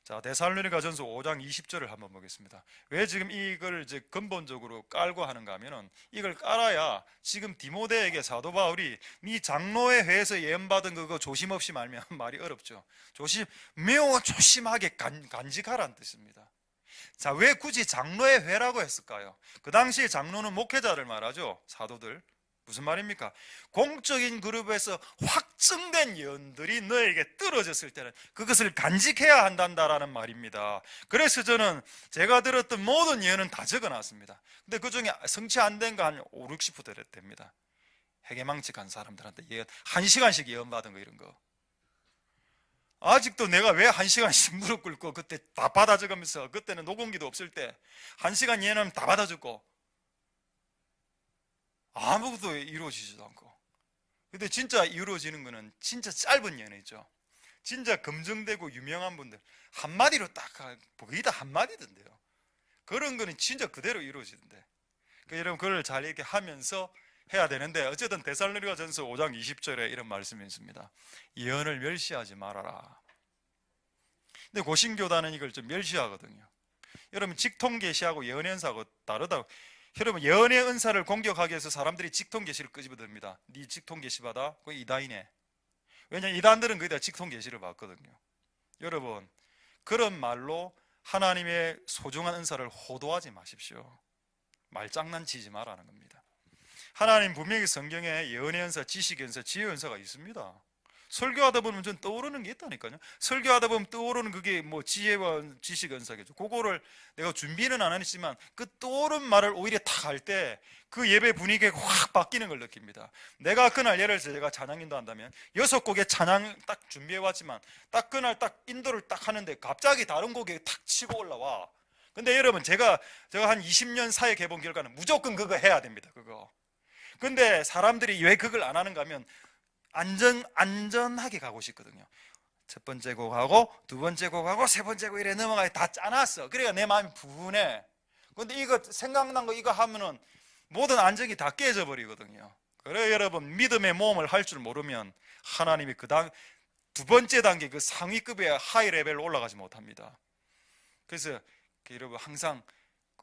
자, 데살로니가전서 5장 20절을 한번 보겠습니다. 왜 지금 이걸 이제 근본적으로 깔고 하는가 하면은 이걸 깔아야 지금 디모데에게 사도 바울이 네 장로의 회에서 예언받은 그거 조심 없이 말면 말이 어렵죠. 매우 조심하게 간직하라는 뜻입니다. 자, 왜 굳이 장로의 회라고 했을까요? 그 당시에 장로는 목회자를 말하죠. 사도들. 무슨 말입니까? 공적인 그룹에서 확증된 예언들이 너에게 떨어졌을 때는 그것을 간직해야 한단다라는 말입니다. 그래서 저는 제가 들었던 모든 예언은 다 적어놨습니다. 근데 그 중에 성취 안 된 거 한 5, 60% 됩니다. 해계망측한 사람들한테 예언 1시간씩 예언 받은 거 이런 거. 아직도 내가 왜 1시간씩 무릎 꿇고 그때 다 받아 적으면서 그때는 녹음기도 없을 때 1시간 예언하면 다 받아 적고 아무것도 이루어지지도 않고. 근데 진짜 이루어지는 거는 진짜 짧은 예언이죠. 진짜 검증되고 유명한 분들 한마디로 딱 거의 다 한마디던데요. 그런 거는 진짜 그대로 이루어지던데. 그러니까 여러분 그걸 잘 이렇게 하면서 해야 되는데 어쨌든 데살로니가전서 5장 20절에 이런 말씀이 있습니다. 예언을 멸시하지 말아라. 근데 고신교단은 이걸 좀 멸시하거든요. 여러분 직통계시하고 예언연사하고 다르다고. 여러분 예언의 은사를 공격하기 위해서 사람들이 직통계시를 끄집어듭니다. 네 직통계시 받아? 그거 이단이네. 왜냐하면 이단들은 거의 다 직통계시를 받거든요. 여러분 그런 말로 하나님의 소중한 은사를 호도하지 마십시오. 말장난치지 말라는 겁니다. 하나님 분명히 성경에 예언의 은사, 지식의 은사, 지혜의 은사가 있습니다. 설교하다 보면 좀 떠오르는 게 있다니까요. 설교하다 보면 떠오르는 그게 뭐 지혜와 지식 은사겠죠. 그거를 내가 준비는 안 했지만 그 떠오른 말을 오히려 탁 할 때 그 예배 분위기가 확 바뀌는 걸 느낍니다. 내가 그날 예를 들어서 제가 찬양 인도한다면 6곡의 찬양 딱 준비해 왔지만 딱 그날 딱 인도를 딱 하는데 갑자기 다른 곡에 탁 치고 올라와. 근데 여러분 제가 한 20년 사회 개봉 결과는 무조건 그거 해야 됩니다. 그거. 근데 사람들이 왜 그걸 안 하는가 하면 안전하게 가고 싶거든요. 첫 번째 곡하고 두 번째 곡하고 세 번째 곡 이래 넘어가야 다 짜놨어. 그래야 내 마음이 분해. 근데 이거 생각난 거 이거 하면은 모든 안정이 다 깨져 버리거든요. 그래 여러분 믿음의 모험을 할 줄 모르면 하나님이 두 번째 단계 그 상위급의 하이 레벨로 올라가지 못합니다. 그래서 여러분 항상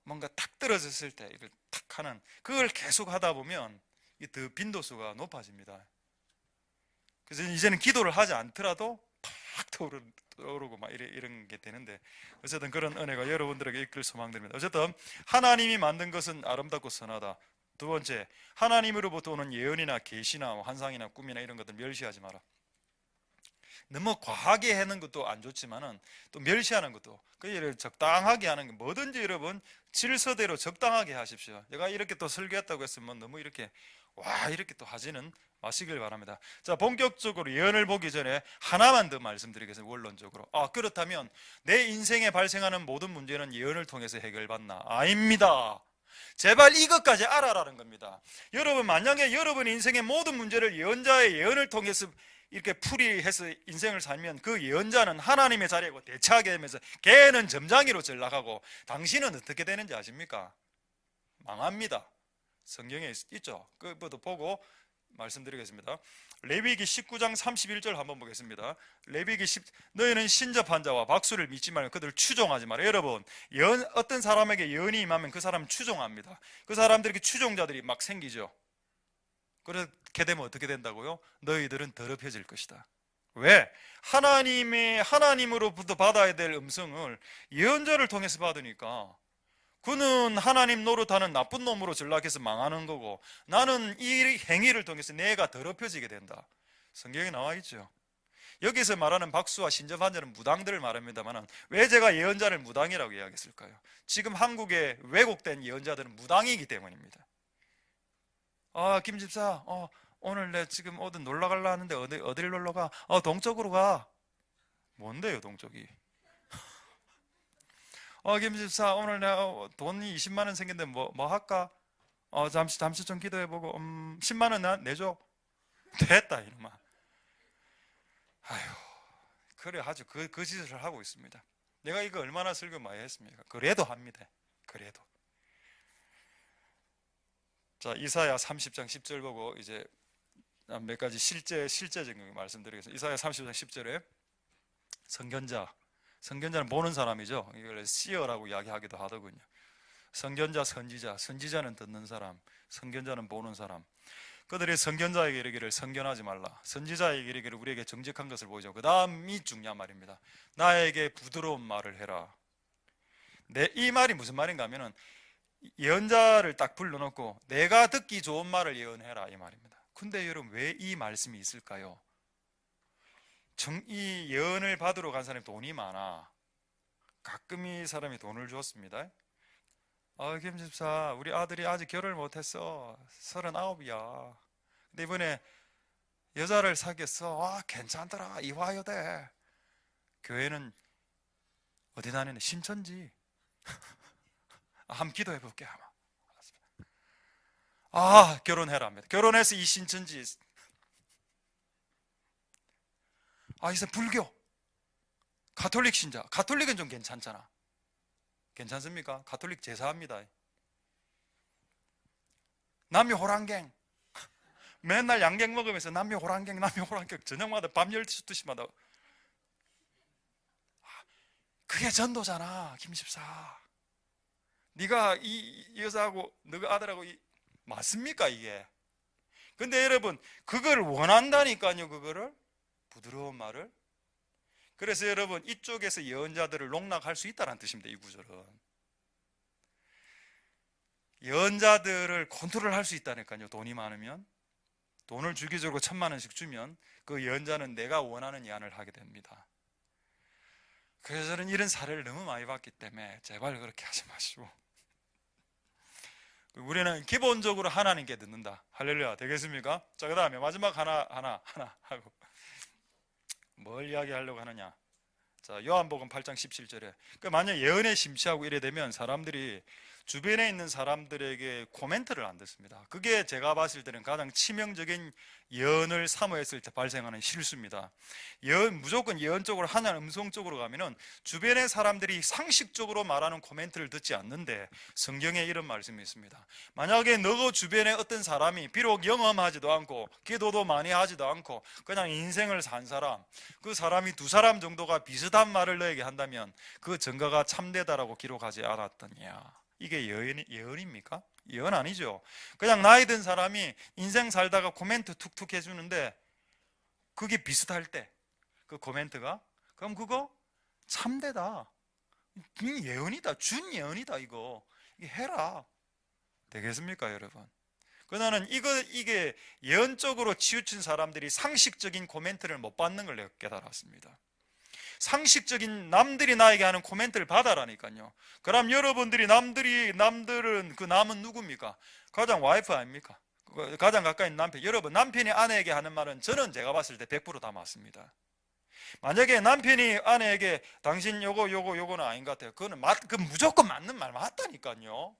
뭔가 탁 떨어졌을 때 이걸 탁 하는 그걸 계속 하다 보면 더 빈도수가 높아집니다. 그래서 이제는 기도를 하지 않더라도 팍 떠오르고 막 이런 게 되는데 어쨌든 그런 은혜가 여러분들에게 있길 소망드립니다. 어쨌든 하나님이 만든 것은 아름답고 선하다. 두 번째, 하나님으로부터 오는 예언이나 계시나 환상이나 꿈이나 이런 것들 멸시하지 마라. 너무 과하게 하는 것도 안 좋지만은 또 멸시하는 것도 그 적당하게 하는 게 뭐든지 여러분 질서대로 적당하게 하십시오. 제가 이렇게 또 설교했다고 했으면 너무 이렇게 이렇게 또 하지는 마시길 바랍니다. 자, 본격적으로 예언을 보기 전에 하나만 더 말씀드리겠습니다. 원론적으로. 그렇다면 내 인생에 발생하는 모든 문제는 예언을 통해서 해결받나? 아닙니다. 제발 이것까지 알아라는 겁니다. 여러분 만약에 여러분 인생의 모든 문제를 예언자의 예언을 통해서 이렇게 풀이해서 인생을 살면 그 예언자는 하나님의 자리하고 대처하게 되면서 걔는 점장이로 전락하고 당신은 어떻게 되는지 아십니까? 망합니다. 성경에 있죠. 그것도 보고 말씀드리겠습니다. 레위기 19장 31절 한번 보겠습니다. 레위기 10 너희는 신접한 자와 박수를 믿지 말고 그들을 추종하지 마라. 여러분 어떤 사람에게 예언이 임하면 그 사람은 추종합니다. 그 사람들에게 추종자들이 막 생기죠. 그렇게 되면 어떻게 된다고요? 너희들은 더럽혀질 것이다. 왜? 하나님으로부터 받아야 될 음성을 예언자를 통해서 받으니까 그는 하나님 노릇하는 나쁜 놈으로 전락해서 망하는 거고 나는 이 행위를 통해서 내가 더럽혀지게 된다. 성경에 나와 있죠. 여기서 말하는 박수와 신접한 자는 무당들을 말합니다만 왜 제가 예언자를 무당이라고 이야기했을까요? 지금 한국에 왜곡된 예언자들은 무당이기 때문입니다. 김 집사 오늘 내 지금 어디 놀러 가려 하는데 어딜 놀러 가? 동쪽으로 가. 뭔데요 동쪽이? 김 집사 오늘 내가 돈이 20만 원 생겼는데 뭐 할까? 잠시 좀 기도해보고 10만 원 내줘. 됐다 이놈아. 아휴 그래 아주 그 짓을 하고 있습니다. 내가 이거 얼마나 설교 많이 했습니까? 그래도 합니다. 그래도. 자, 이사야 30장 10절 보고 이제 몇 가지 실제적인 말씀드리겠습니다. 이사야 30장 10절에 선견자는 보는 사람이죠. 이걸 seer라고 이야기하기도 하더군요. 선견자, 선지자는 듣는 사람, 선견자는 보는 사람. 그들이 선견자에게 이르기를 선견하지 말라. 선지자에게 이르기를 우리에게 정직한 것을 보이자. 그 다음이 중요한 말입니다. 나에게 부드러운 말을 해라. 이 말이 무슨 말인가 하면은 예언자를 딱 불러놓고 내가 듣기 좋은 말을 예언해라 이 말입니다. 근데 여러분 왜 이 말씀이 있을까요? 이 예언을 받으러 간 사람이 돈이 많아. 가끔 이 사람이 돈을 줬습니다. 김 집사 우리 아들이 아직 결혼을 못했어. 39이야. 근데 이번에 여자를 사귀었어. 괜찮더라. 이화여대. 교회는 어디 다니는 신천지. 한번 기도해 볼게 아마. 결혼해라 합니다. 결혼해서 이 신천지. 이제 불교, 가톨릭 신자. 가톨릭은 좀 괜찮잖아. 괜찮습니까? 가톨릭 제사합니다. 남녀 호랑갱. 맨날 양갱 먹으면서 남녀 호랑갱 저녁마다 밤 12시마다. 그게 전도잖아 김 집사. 네가 이 여자하고 너가 아들하고 맞습니까 이게? 근데 여러분 그걸 원한다니까요. 그거를 부드러운 말을. 그래서 여러분 이쪽에서 예언자들을 농락할 수 있다는 뜻입니다. 이 구절은 예언자들을 컨트롤할 수 있다니까요. 돈이 많으면 돈을 주기적으로 1,000만 원씩 주면 그 예언자는 내가 원하는 예언을 하게 됩니다. 그래서 저는 이런 사례를 너무 많이 봤기 때문에 제발 그렇게 하지 마시고 우리는 기본적으로 하나님께 듣는다. 할렐루야. 되겠습니까? 자, 그 다음에 마지막 하나 하고 뭘 이야기하려고 하느냐. 자, 요한복음 8장 17절에 만약 예언에 심취하고 이래 되면 사람들이 주변에 있는 사람들에게 코멘트를 안 듣습니다. 그게 제가 봤을 때는 가장 치명적인 예언을 사모했을 때 발생하는 실수입니다. 무조건 예언 쪽으로 하나님 음성 쪽으로 가면은 주변의 사람들이 상식적으로 말하는 코멘트를 듣지 않는데 성경에 이런 말씀이 있습니다. 만약에 너 주변에 어떤 사람이 비록 영험하지도 않고 기도도 많이 하지도 않고 그냥 인생을 산 사람, 그 사람이 두 사람 정도가 비슷한 말을 너에게 한다면 그 증거가 참되다라고 기록하지 않았더냐. 이게 예언입니까? 예언 아니죠. 그냥 나이 든 사람이 인생 살다가 코멘트 툭툭 해주는데 그게 비슷할 때 그 코멘트가 그럼 그거 참되다, 예언이다, 준 예언이다. 이게 해라. 되겠습니까 여러분? 그러나는 이게 예언적으로 치우친 사람들이 상식적인 코멘트를 못 받는 걸 내가 깨달았습니다. 상식적인 남들이 나에게 하는 코멘트를 받아라니까요. 그럼 여러분들이 남들은 그 남은 누굽니까? 가장 와이프 아닙니까? 가장 가까이 있는 남편. 여러분 남편이 아내에게 하는 말은 저는 제가 봤을 때 100% 다 맞습니다. 만약에 남편이 아내에게 당신 요거는 아닌 것 같아요. 그 무조건 맞는 말 맞다니까요.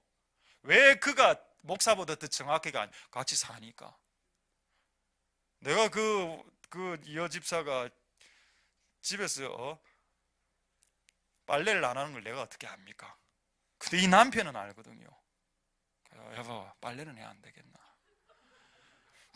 왜 그가 목사보다 더 정확하게 같이 사니까. 내가 그 여집사가 집에서 빨래를 안 하는 걸 내가 어떻게 합니까? 근데 이 남편은 알거든요. 여보 빨래는 해야 안 되겠나?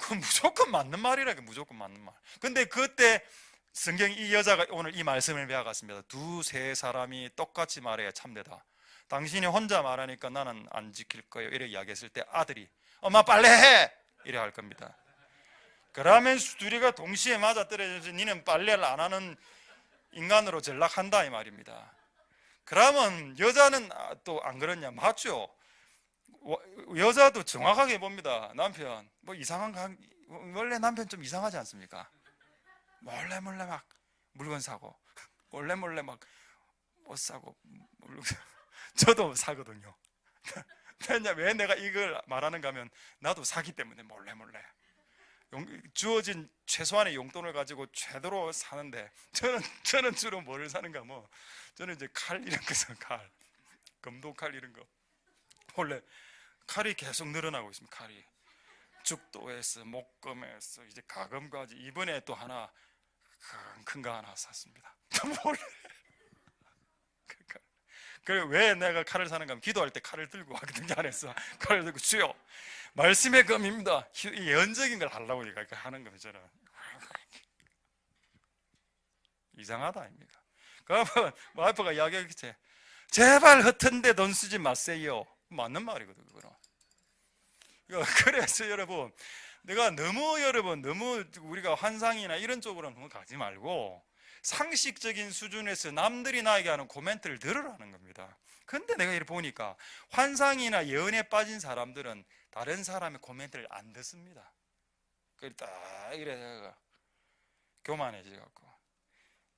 그건 무조건 맞는 말이라니까. 무조건 맞는 말. 근데 그때 성경 이 여자가 오늘 이 말씀을 배워갔습니다. 두세 사람이 똑같이 말해야 참되다. 당신이 혼자 말하니까 나는 안 지킬 거예요 이렇게 이야기했을 때 아들이 엄마 빨래해! 이래 할 겁니다. 그러면 둘이가 동시에 맞아떨어져서 니는 빨래를 안 하는 인간으로 전락한다 이 말입니다. 그러면 여자는 또 안 그러냐? 맞죠? 여자도 정확하게 봅니다. 남편 뭐 원래 남편 좀 이상하지 않습니까? 몰래 막 물건 사고 몰래 막 옷 사고 저도 사거든요. 왜 내가 이걸 말하는가 하면 나도 사기 때문에 몰래 주어진 최소한의 용돈을 가지고 제대로 사는데 저는 주로 뭐를 사는가 뭐 저는 이제 칼 이런 거 사. 칼 금도칼 이런 거. 원래 칼이 계속 늘어나고 있습니다. 칼이 죽도에서 목금에서 이제 가금까지 이번에 또 하나 큰 거 하나 샀습니다. 몰래. 그래 왜 내가 칼을 사는가 하면 기도할 때 칼을 들고 하거든요. 안에서 칼을 들고 주여 말씀의 검입니다. 예언적인 걸 하려고 이렇게 하는 겁니다. 저는 이상하다 아닙니까? 그러면 와이프가 이야기하겠지. 제발 허튼데 돈 쓰지 마세요. 맞는 말이거든요. 그래서 여러분 내가 너무 우리가 환상이나 이런 쪽으로는 가지 말고 상식적인 수준에서 남들이 나에게 하는 코멘트를 들으라는 겁니다. 근데 내가 이렇게 보니까 환상이나 예언에 빠진 사람들은 다른 사람의 코멘트를 안 듣습니다. 그래 딱 이래 교만해져갖고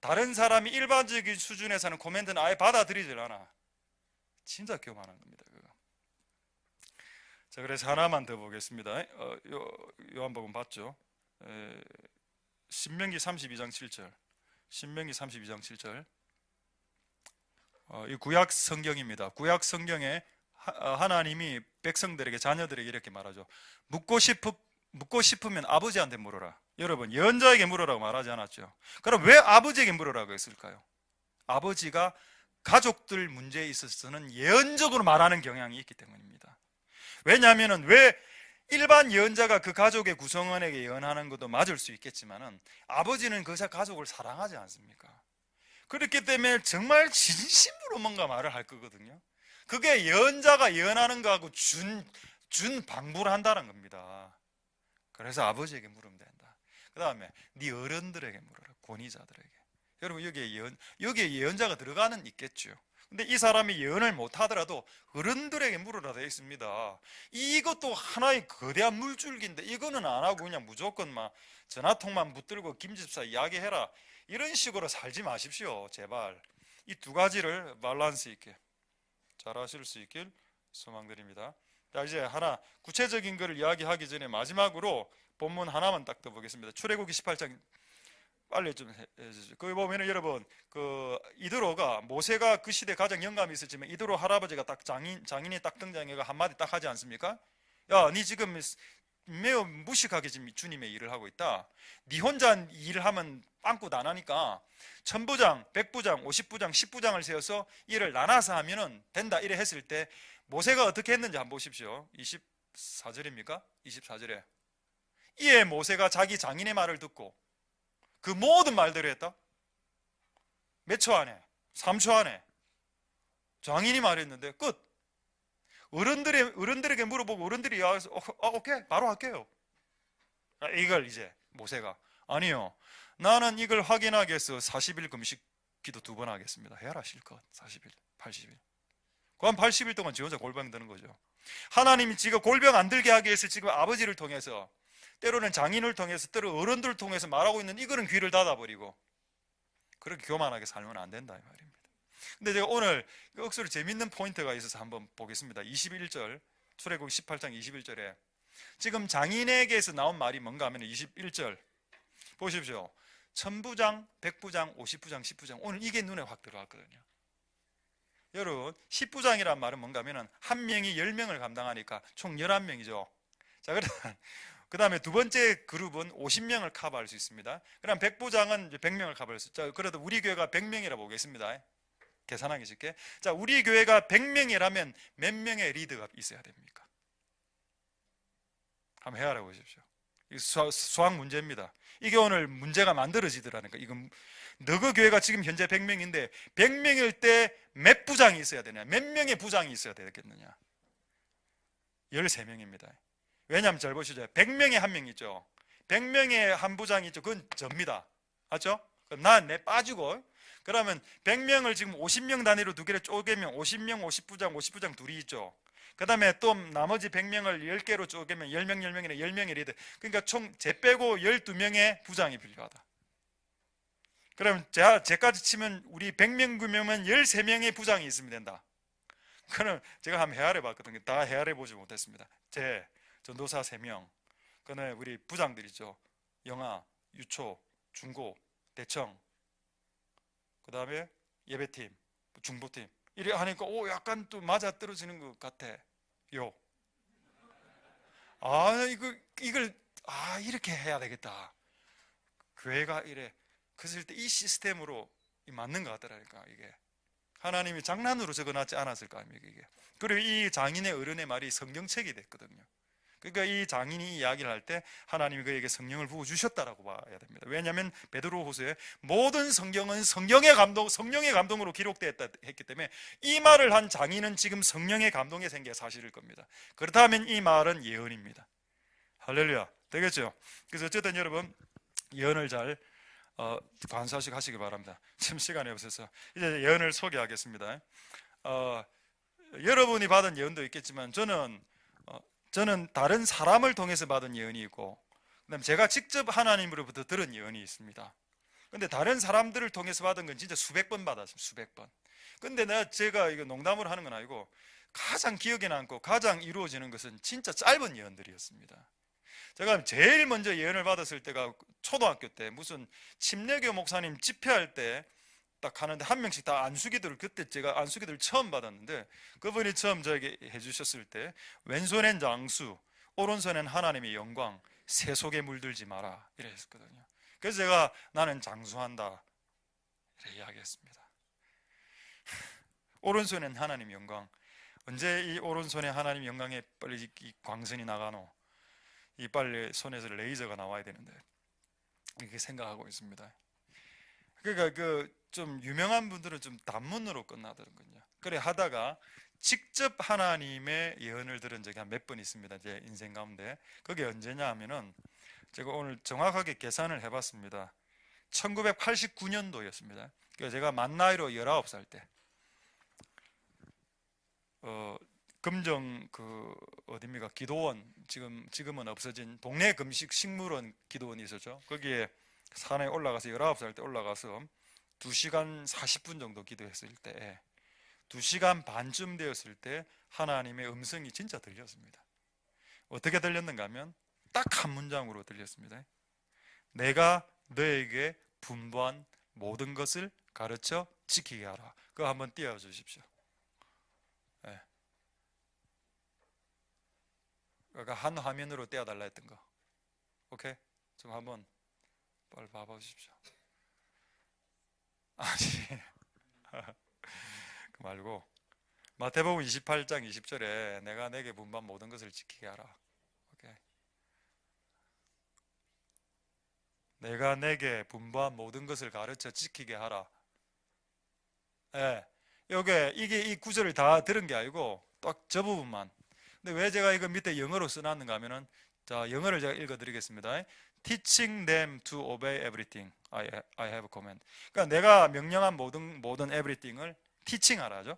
다른 사람이 일반적인 수준에서 하는 코멘트는 아예 받아들이질 않아. 진짜 교만한 겁니다. 그거. 자, 그래서 하나만 더 보겠습니다. 요한복음 봤죠? 신명기 32장 7절. 신명기 32장 7절. 이 구약 성경입니다. 구약 성경에 하나님이 백성들에게 자녀들에게 이렇게 말하죠. 묻고 싶으면 아버지한테 물어라. 여러분 예언자에게 물으라고 말하지 않았죠? 그럼 왜 아버지에게 물으라고 했을까요? 아버지가 가족들 문제에 있어서는 예언적으로 말하는 경향이 있기 때문입니다. 왜냐하면 왜 일반 예언자가 그 가족의 구성원에게 예언하는 것도 맞을 수 있겠지만은 아버지는 그 가족을 사랑하지 않습니까? 그렇기 때문에 정말 진심으로 뭔가 말을 할 거거든요. 그게 예언자가 예언하는 거하고 준 방부를 한다는 겁니다. 그래서 아버지에게 물으면 된다. 그 다음에 네 어른들에게 물어라. 권위자들에게. 여러분 여기에 예언자가 들어가는 있겠죠. 근데 이 사람이 예언을 못 하더라도 어른들에게 물으라 되어 있습니다. 이것도 하나의 거대한 물줄기인데 이거는 안 하고 그냥 무조건 막 전화통만 붙들고 김집사 이야기해라 이런 식으로 살지 마십시오. 제발 이 두 가지를 밸런스 있게 잘 하실 수 있길 소망드립니다. 자, 이제 하나 구체적인 것을 이야기하기 전에 마지막으로 본문 하나만 딱 떠보겠습니다. 출애굽기 18장 빨리 좀 해주세요. 거기 보면은 여러분 그 이드로가 모세가 그 시대 가장 영감이 있었지만 이드로 할아버지가 딱 장인이 딱 등장해가 한마디 딱 하지 않습니까? 야, 니 지금 매우 무식하게 지금 주님의 일을 하고 있다. 니 혼자 일을 하면 빵꾸도 안 하니까 천부장, 백부장, 50부장, 10부장을 세워서 일을 나눠서 하면은 된다. 이래 했을 때 모세가 어떻게 했는지 한번 보십시오. 24절입니까? 24절에 이에 모세가 자기 장인의 말을 듣고 그 모든 말대로 했다. 몇 초 안에? 3초 안에 장인이 말했는데 끝. 어른들에게 물어보고 어른들이 오케이 바로 할게요. 이걸 이제 모세가 아니요, 나는 이걸 확인하기 위해서 40일 금식 기도 2번 하겠습니다. 해라 실컷 40일 80일 그럼 80일 동안 지 혼자 골병 드는 거죠. 하나님이 지가 골병 안 들게 하기 위해서 지금 아버지를 통해서 때로는 장인을 통해서 때로 어른들을 통해서 말하고 있는 이거는 귀를 닫아버리고 그렇게 교만하게 살면 안 된다 이 말입니다. 근데 제가 오늘 억수로 재밌는 포인트가 있어서 한번 보겠습니다. 21절 출애굽 18장 21절에 지금 장인에게서 나온 말이 뭔가 하면 21절 보십시오. 천부장, 백부장, 50부장, 10부장 오늘 이게 눈에 확 들어왔거든요. 여러분 10부장이란 말은 뭔가 하면 한 명이 10명을 감당하니까 총 11명이죠. 자, 그 다음에 두 번째 그룹은 50명을 커버할 수 있습니다. 그럼 백부장은 100명을 커버할 수 있죠. 그래도 우리 교회가 100명이라고 보겠습니다. 계산하기 쉽게. 자, 우리 교회가 100명이라면 몇 명의 리더가 있어야 됩니까? 한번 헤아려 보십시오. 수학 문제입니다. 이게 오늘 문제가 만들어지더라니까. 이건 너그 교회가 지금 현재 100명인데 100명일 때 몇 부장이 있어야 되냐? 몇 명의 부장이 있어야 되겠느냐? 13명입니다. 왜냐하면 잘 보시죠. 100명에 한 명 있죠. 100명에 한 부장이 있죠. 그건 접니다. 맞죠? 내 빠지고 그러면 100명을 지금 50명 단위로 두 개를 쪼개면 50명, 50부장, 50부장 둘이 있죠. 그 다음에 또 나머지 100명을 10개로 쪼개면 10명, 10명이나 10명의 리더. 그러니까 총 제 빼고 12명의 부장이 필요하다. 그러면 제까지 치면 우리 100명 구면은 13명의 부장이 있으면 된다. 그럼 제가 한번 헤아려 봤거든요. 다 헤아려 보지 못했습니다. 전도사 3명, 그 다음에 우리 부장들이죠. 영아, 유초, 중고, 대청, 그 다음에 예배팀, 중보팀 이래 하니까 약간 또 맞아 떨어지는 것 같아요. 이걸 이렇게 해야 되겠다. 교회가 이래 그랬을 때 이 시스템으로 맞는 것 같더라니까. 이게 하나님이 장난으로 적어놨지 않았을 거 아닙니까 이게. 그리고 이 장인의 어른의 말이 성경책이 됐거든요. 그러니까 이 장인이 이야기를 할 때 하나님이 그에게 성령을 부어주셨다라고 봐야 됩니다. 왜냐하면 베드로후서에 모든 성경은 성령의 감동으로 기록되었다 했기 때문에 이 말을 한 장인은 지금 성령의 감동에 생겨 사실일 겁니다. 그렇다면 이 말은 예언입니다. 할렐루야. 되겠죠? 그래서 어쨌든 여러분 예언을 잘 관사식 하시기 바랍니다. 지금 시간이 없어서 이제 예언을 소개하겠습니다. 여러분이 받은 예언도 있겠지만 저는 다른 사람을 통해서 받은 예언이 있고 그다음에 제가 직접 하나님으로부터 들은 예언이 있습니다. 근데 다른 사람들을 통해서 받은 건 진짜 수백 번 받았습니다. 수백 번. 근데 제가 이거 농담으로 하는 건 아니고 가장 기억에 남고 가장 이루어지는 것은 진짜 짧은 예언들이었습니다. 제가 제일 먼저 예언을 받았을 때가 초등학교 때 무슨 침례교 목사님 집회할 때 딱 하는데 한 명씩 다 안수기도를 그때 제가 안수기도를 처음 받았는데 그분이 처음 저에게 해주셨을 때 왼손엔 장수 오른손엔 하나님의 영광 새 속에 물들지 마라 이래 했거든요. 그래서 제가 나는 장수한다 이렇게 이야기했습니다. 오른손엔 하나님의 영광. 언제 이 오른손에 하나님의 영광에 빨리 이 광선이 나가노? 이 빨리 손에서 레이저가 나와야 되는데 이렇게 생각하고 있습니다. 그러니까 좀 유명한 분들은 좀 단문으로 끝나더군요. 그래 하다가 직접 하나님의 예언을 들은 적이 한 몇 번 있습니다. 제 인생 가운데. 그게 언제냐 하면은 제가 오늘 정확하게 계산을 해봤습니다. 1989년도였습니다. 제가 만 나이로 19살 때 금정 어딥니까? 기도원, 지금은 없어진 동네 금식 식물원 기도원이 있었죠. 거기에 산에 올라가서 19살 때 올라가서 2시간 40분 정도 기도했을 때 2시간 반쯤 되었을 때 하나님의 음성이 진짜 들렸습니다. 어떻게 들렸는가 하면 딱 한 문장으로 들렸습니다. 내가 너에게 분부한 모든 것을 가르쳐 지키게 하라. 그거 한번 띄워주십시오. 네. 그러니까 한 화면으로 떼어달라 했던 거. 오케이? 좀 한번 빨리 봐보십시오. 아니 그 말고 마태복음 28장 20절에 내가 내게 분부한 모든 것을 지키게 하라. 오케이? 내가 내게 분부한 모든 것을 가르쳐 지키게 하라. 예. 이게 이 구절을 다 들은 게 아니고 딱 저 부분만. 근데 왜 제가 이거 밑에 영어로 써놨는가 하면은, 자, 영어를 제가 읽어드리겠습니다. Teaching them to obey everything. I have a command. 그러니까 내가 명령한 모든 everything을 teaching하라죠.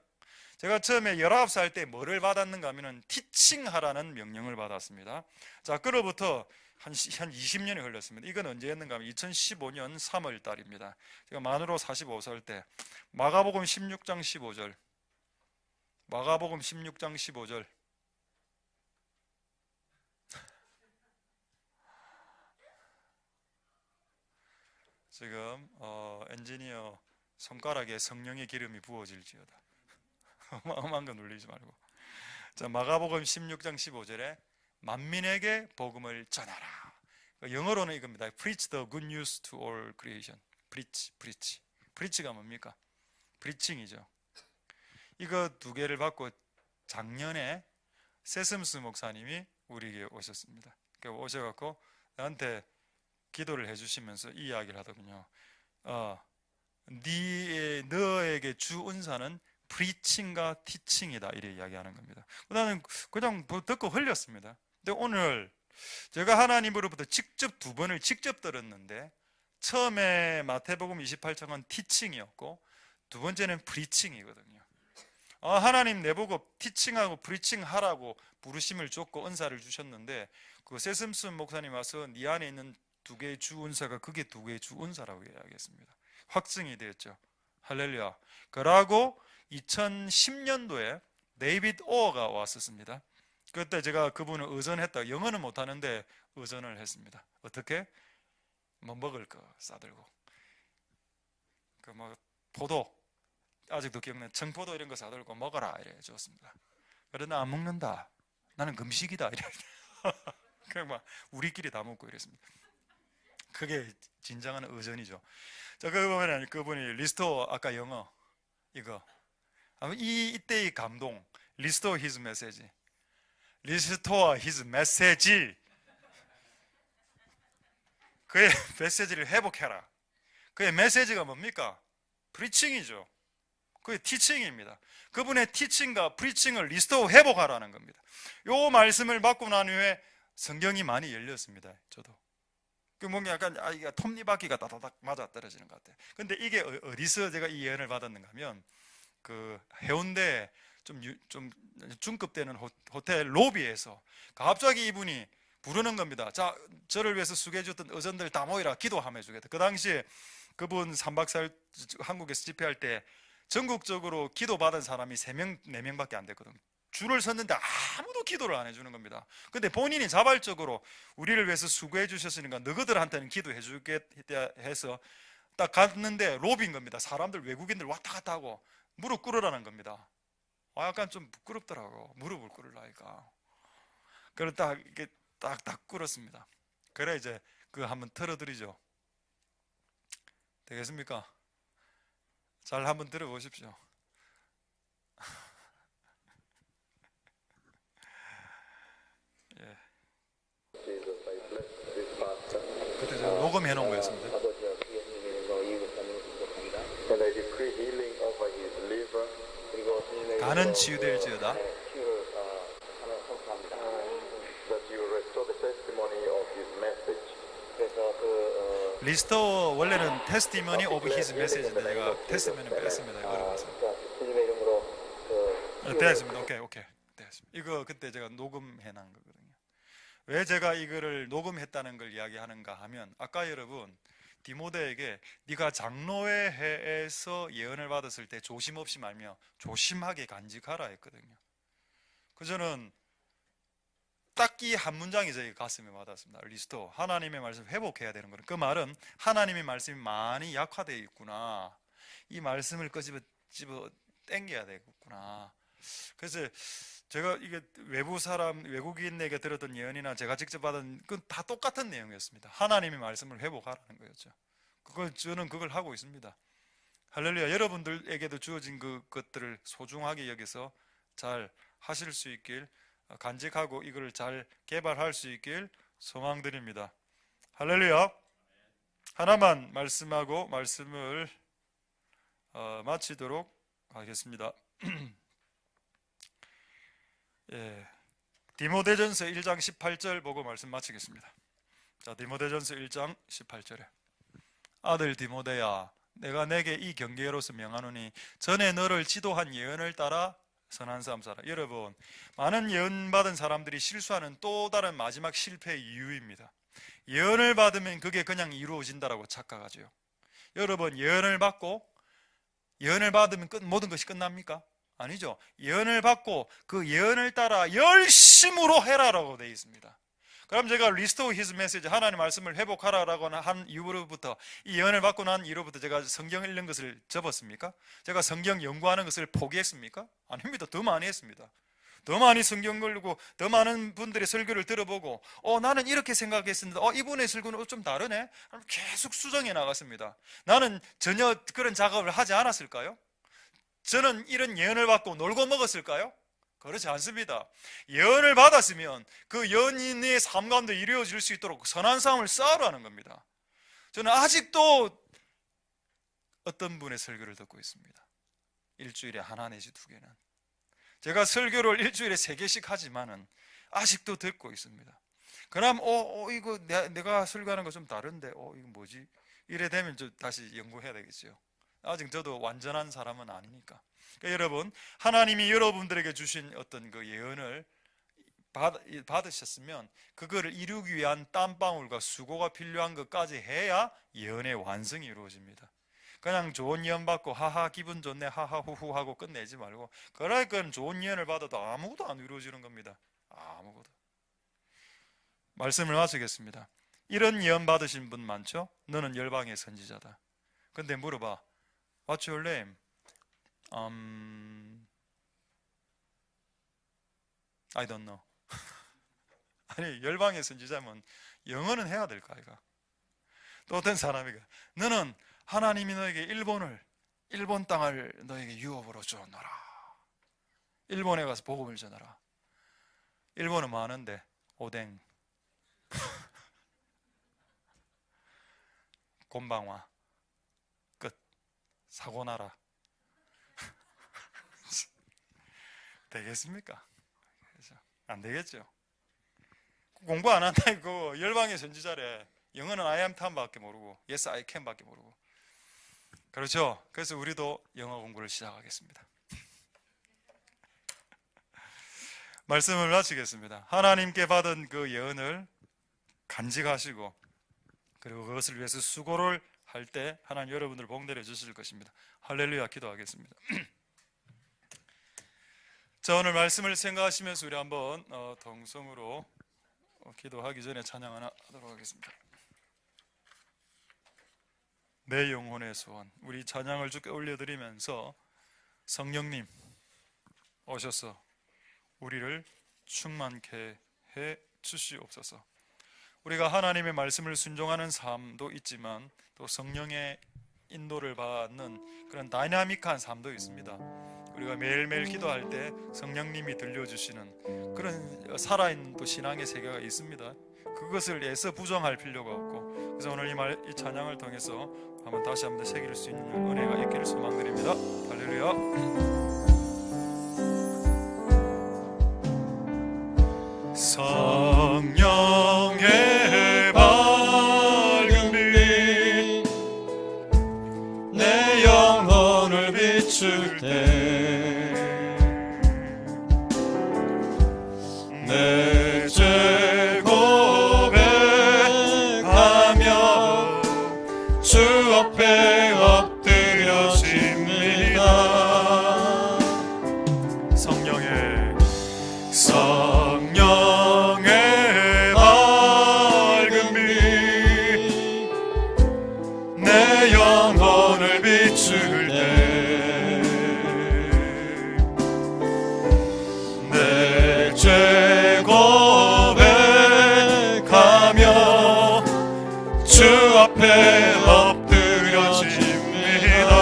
제가 처음에 19살 때 뭐를 받았는가 하면은 teaching하라는 명령을 받았습니다. 자, 그로부터 한 20년이 흘렀습니다. 이건 언제였는가 하면 2015년 3월 달입니다. 제가 만으로 45살 때 마가복음 16장 15절. 마가복음 16장 15절. 지금 엔지니어 손가락에 성령의 기름이 부어질지어다. 어마어마한 거 눌리지 말고. 자, 마가복음 16장 15절에 만민에게 복음을 전하라. 영어로는 이겁니다. Preach the good news to all creation. Preach. Preach가 뭡니까? preaching이죠. 이거 두 개를 받고 작년에 세슴스 목사님이 우리에게 오셨습니다. 오셔갖고 나한테 기도를 해주시면서 이 이야기를 하더군요. 너에게 주 은사는 프리칭과 티칭이다, 이렇게 이야기하는 겁니다. 나는 그냥 듣고 흘렸습니다. 근데 오늘 제가 하나님으로부터 직접 두 번을 직접 들었는데, 처음에 마태복음 28장은 티칭이었고 두 번째는 프리칭이거든요. 하나님 내보고 티칭하고 프리칭 하라고 부르심을 줬고 은사를 주셨는데, 그 세슴슨 목사님 와서 네 안에 있는 두 개의 주 은사가 그게 두 개의 주 은사라고 이야기했습니다. 확증이 되었죠. 할렐루야. 그러고 2010년도에 데이빗 오어가 왔었습니다. 그때 제가 그분을 의전했다. 영어는 못하는데 의전을 했습니다. 어떻게? 뭐 먹을 거 싸들고, 포도, 아직도 기억나는 청포도 이런 거 싸들고 먹어라 이래 줬습니다. 그러나 안 먹는다. 나는 금식이다 이래. 그냥 막 우리끼리 다 먹고 이랬습니다. 그게 진정한 의전이죠. 자, 그러면 그분이 리스토어, 아까 영어 이거 이때의 감동, 리스토어 히즈 메시지, 리스토어 히즈 메시지, 그의 메시지를 회복해라. 그의 메시지가 뭡니까? 프리칭이죠. 그의 티칭입니다. 그분의 티칭과 프리칭을 리스토어 회복하라는 겁니다. 요 말씀을 받고 난 후에 성경이 많이 열렸습니다. 저도 뭔가 약간 이게 톱니바퀴가 따다닥 맞아 떨어지는 것 같아요. 근데 이게 어디서 제가 이 예언을 받았는가 하면, 그 해운대 좀 중급 되는 호텔 로비에서 갑자기 이분이 부르는 겁니다. 자, 저를 위해서 수고해줬던 의전들 다 모이라, 기도하며 주겠다. 그 당시에 그분 3박 4일 한국에서 집회할 때 전국적으로 기도받은 사람이 3명, 4명밖에 안 됐거든요. 줄을 섰는데 아무도 기도를 안 해주는 겁니다. 근데 본인이 자발적으로 우리를 위해서 수고해 주셨으니까 너희들한테는 기도해 주겠다 해서 딱 갔는데 로비인 겁니다. 사람들, 외국인들 왔다 갔다 하고 무릎 꿇으라는 겁니다. 약간 좀 부끄럽더라고, 무릎을 꿇으라니까. 그래서 딱 이렇게 딱 꿇었습니다. 그래 이제 그거 한번 틀어드리죠. 되겠습니까? 잘 한번 들어보십시오. 예. 그때 제가 녹음해 놓은 거였습니다. 가는 치유될지어다. 리스토어 원래는 테스티머니 오브 히즈 메시지인데 제가 테스티머니 뺐습니다. 어려워서. 주님의 이름으로 됐습니다. 오케이. 됐습니다. 이거 그때 제가 녹음해 놓은 거거든요. 왜 제가 이거를 녹음했다는 걸 이야기하는가 하면, 아까 여러분 디모데에게 네가 장로회 해에서 예언을 받았을 때 조심 없이 말며 조심하게 간직하라 했거든요. 그 저는 딱 이 한 문장이 저희 가슴에 와닿았습니다. 리스토, 하나님의 말씀 회복해야 되는 거는, 그 말은 하나님의 말씀이 많이 약화되어 있구나, 이 말씀을 집어 당겨야 되겠구나. 그래서 제가 이게 외국인에게 들었던 예언이나 제가 직접 받은 건 다 똑같은 내용이었습니다. 하나님의 말씀을 회복하라는 거였죠. 저는 그걸 하고 있습니다. 할렐루야. 여러분들에게도 주어진 것들을 소중하게 여기서 잘 하실 수 있길, 간직하고 이걸 잘 개발할 수 있길 소망드립니다. 할렐루야. 하나만 말씀하고 말씀을 마치도록 하겠습니다. 예, 디모데전서 1장 18절 보고 말씀 마치겠습니다. 자, 디모데전서 1장 18절에 아들 디모데야, 내가 내게 이 경계로서 명하노니 전에 너를 지도한 예언을 따라 선한 삶 살아. 여러분, 많은 예언 받은 사람들이 실수하는 또 다른 마지막 실패의 이유입니다. 예언을 받으면 그게 그냥 이루어진다라고 착각하죠. 여러분, 예언을 받으면 모든 것이 끝납니까? 아니죠. 예언을 받고 그 예언을 따라 열심으로 해라라고 되어 있습니다. 그럼 제가 리스토어 히즈 메시지, 하나님의 말씀을 회복하라라고 한 이후로부터, 이 예언을 받고 난 이후로부터 제가 성경을 읽는 것을 접었습니까? 제가 성경 연구하는 것을 포기했습니까? 아닙니다. 더 많이 했습니다. 더 많이 성경을 읽고 더 많은 분들의 설교를 들어보고 나는 이렇게 생각했었는데 이분의 설교는 좀 다르네? 계속 수정해 나갔습니다. 나는 전혀 그런 작업을 하지 않았을까요? 저는 이런 예언을 받고 놀고 먹었을까요? 그렇지 않습니다. 예언을 받았으면 그 예언인의 삶 가운데 이루어질 수 있도록 선한 삶을 쌓으라는 겁니다. 저는 아직도 어떤 분의 설교를 듣고 있습니다. 일주일에 하나 내지 두 개는. 제가 설교를 일주일에 3개씩 하지만은 아직도 듣고 있습니다. 그럼 이거 내가 설교하는 거 좀 다른데 이거 뭐지? 이래 되면 저 다시 연구해야 되겠죠. 아직 저도 완전한 사람은 아니니까. 그러니까 여러분, 하나님이 여러분들에게 주신 어떤 그 예언을 받으셨으면 그거를 이루기 위한 땀방울과 수고가 필요한 것까지 해야 예언의 완성이 이루어집니다. 그냥 좋은 예언 받고 하하 기분 좋네 하하 후후 하고 끝내지 말고, 그러니까 좋은 예언을 받아도 아무것도 안 이루어지는 겁니다. 아무것도. 말씀을 마치겠습니다. 이런 예언 받으신 분 많죠? 너는 열방의 선지자다. 근데 물어봐. What's your name? I don't know. 아니, 열방의 선지자면 영어는 해야 될까 이가? 또 어떤 사람이가 너는 하나님이 너에게 일본 땅을 너에게 유업으로 주었노라. 일본에 가서 복음을 전하라. 일본은 많은데 오뎅, 곤방화, 끝. 사고나라. 되겠습니까? 안 되겠죠. 공부 안 한다고 열방의 선지자래. 영어는 I am Tom 밖에 모르고 Yes I can 밖에 모르고. 그렇죠. 그래서 우리도 영어 공부를 시작하겠습니다. 말씀을 마치겠습니다. 하나님께 받은 그 예언을 간직하시고, 그리고 그것을 위해서 수고를 할 때 하나님 여러분들 복 내려 주실 것입니다. 할렐루야. 기도하겠습니다. 자, 오늘 말씀을 생각하시면서 우리 한번 동성으로 기도하기 전에 찬양 하나 하도록 하겠습니다. 내 영혼의 소원. 우리 찬양을 주께 올려드리면서 성령님 오셔서 우리를 충만케 해 주시옵소서. 우리가 하나님의 말씀을 순종하는 삶도 있지만 또 성령의 인도를 받는 그런 다이나믹한 삶도 있습니다. 우리가 매일매일 기도할 때 성령님이 들려주시는 그런 살아있는 또 신앙의 세계가 있습니다. 그것을 애써 부정할 필요가 없고, 그래서 오늘 이 찬양을 통해서 다시 한번 새길 수 있는 은혜가 있기를 소망드립니다. 할렐루야. 성령의 밝은 빛 비출 때 내 죄 고백하며 주 앞에 엎드려집니다. 성령의 밝은 빛 내 영혼을 비출 때 내 죄 고백하며 주 앞에 엎드려집니다.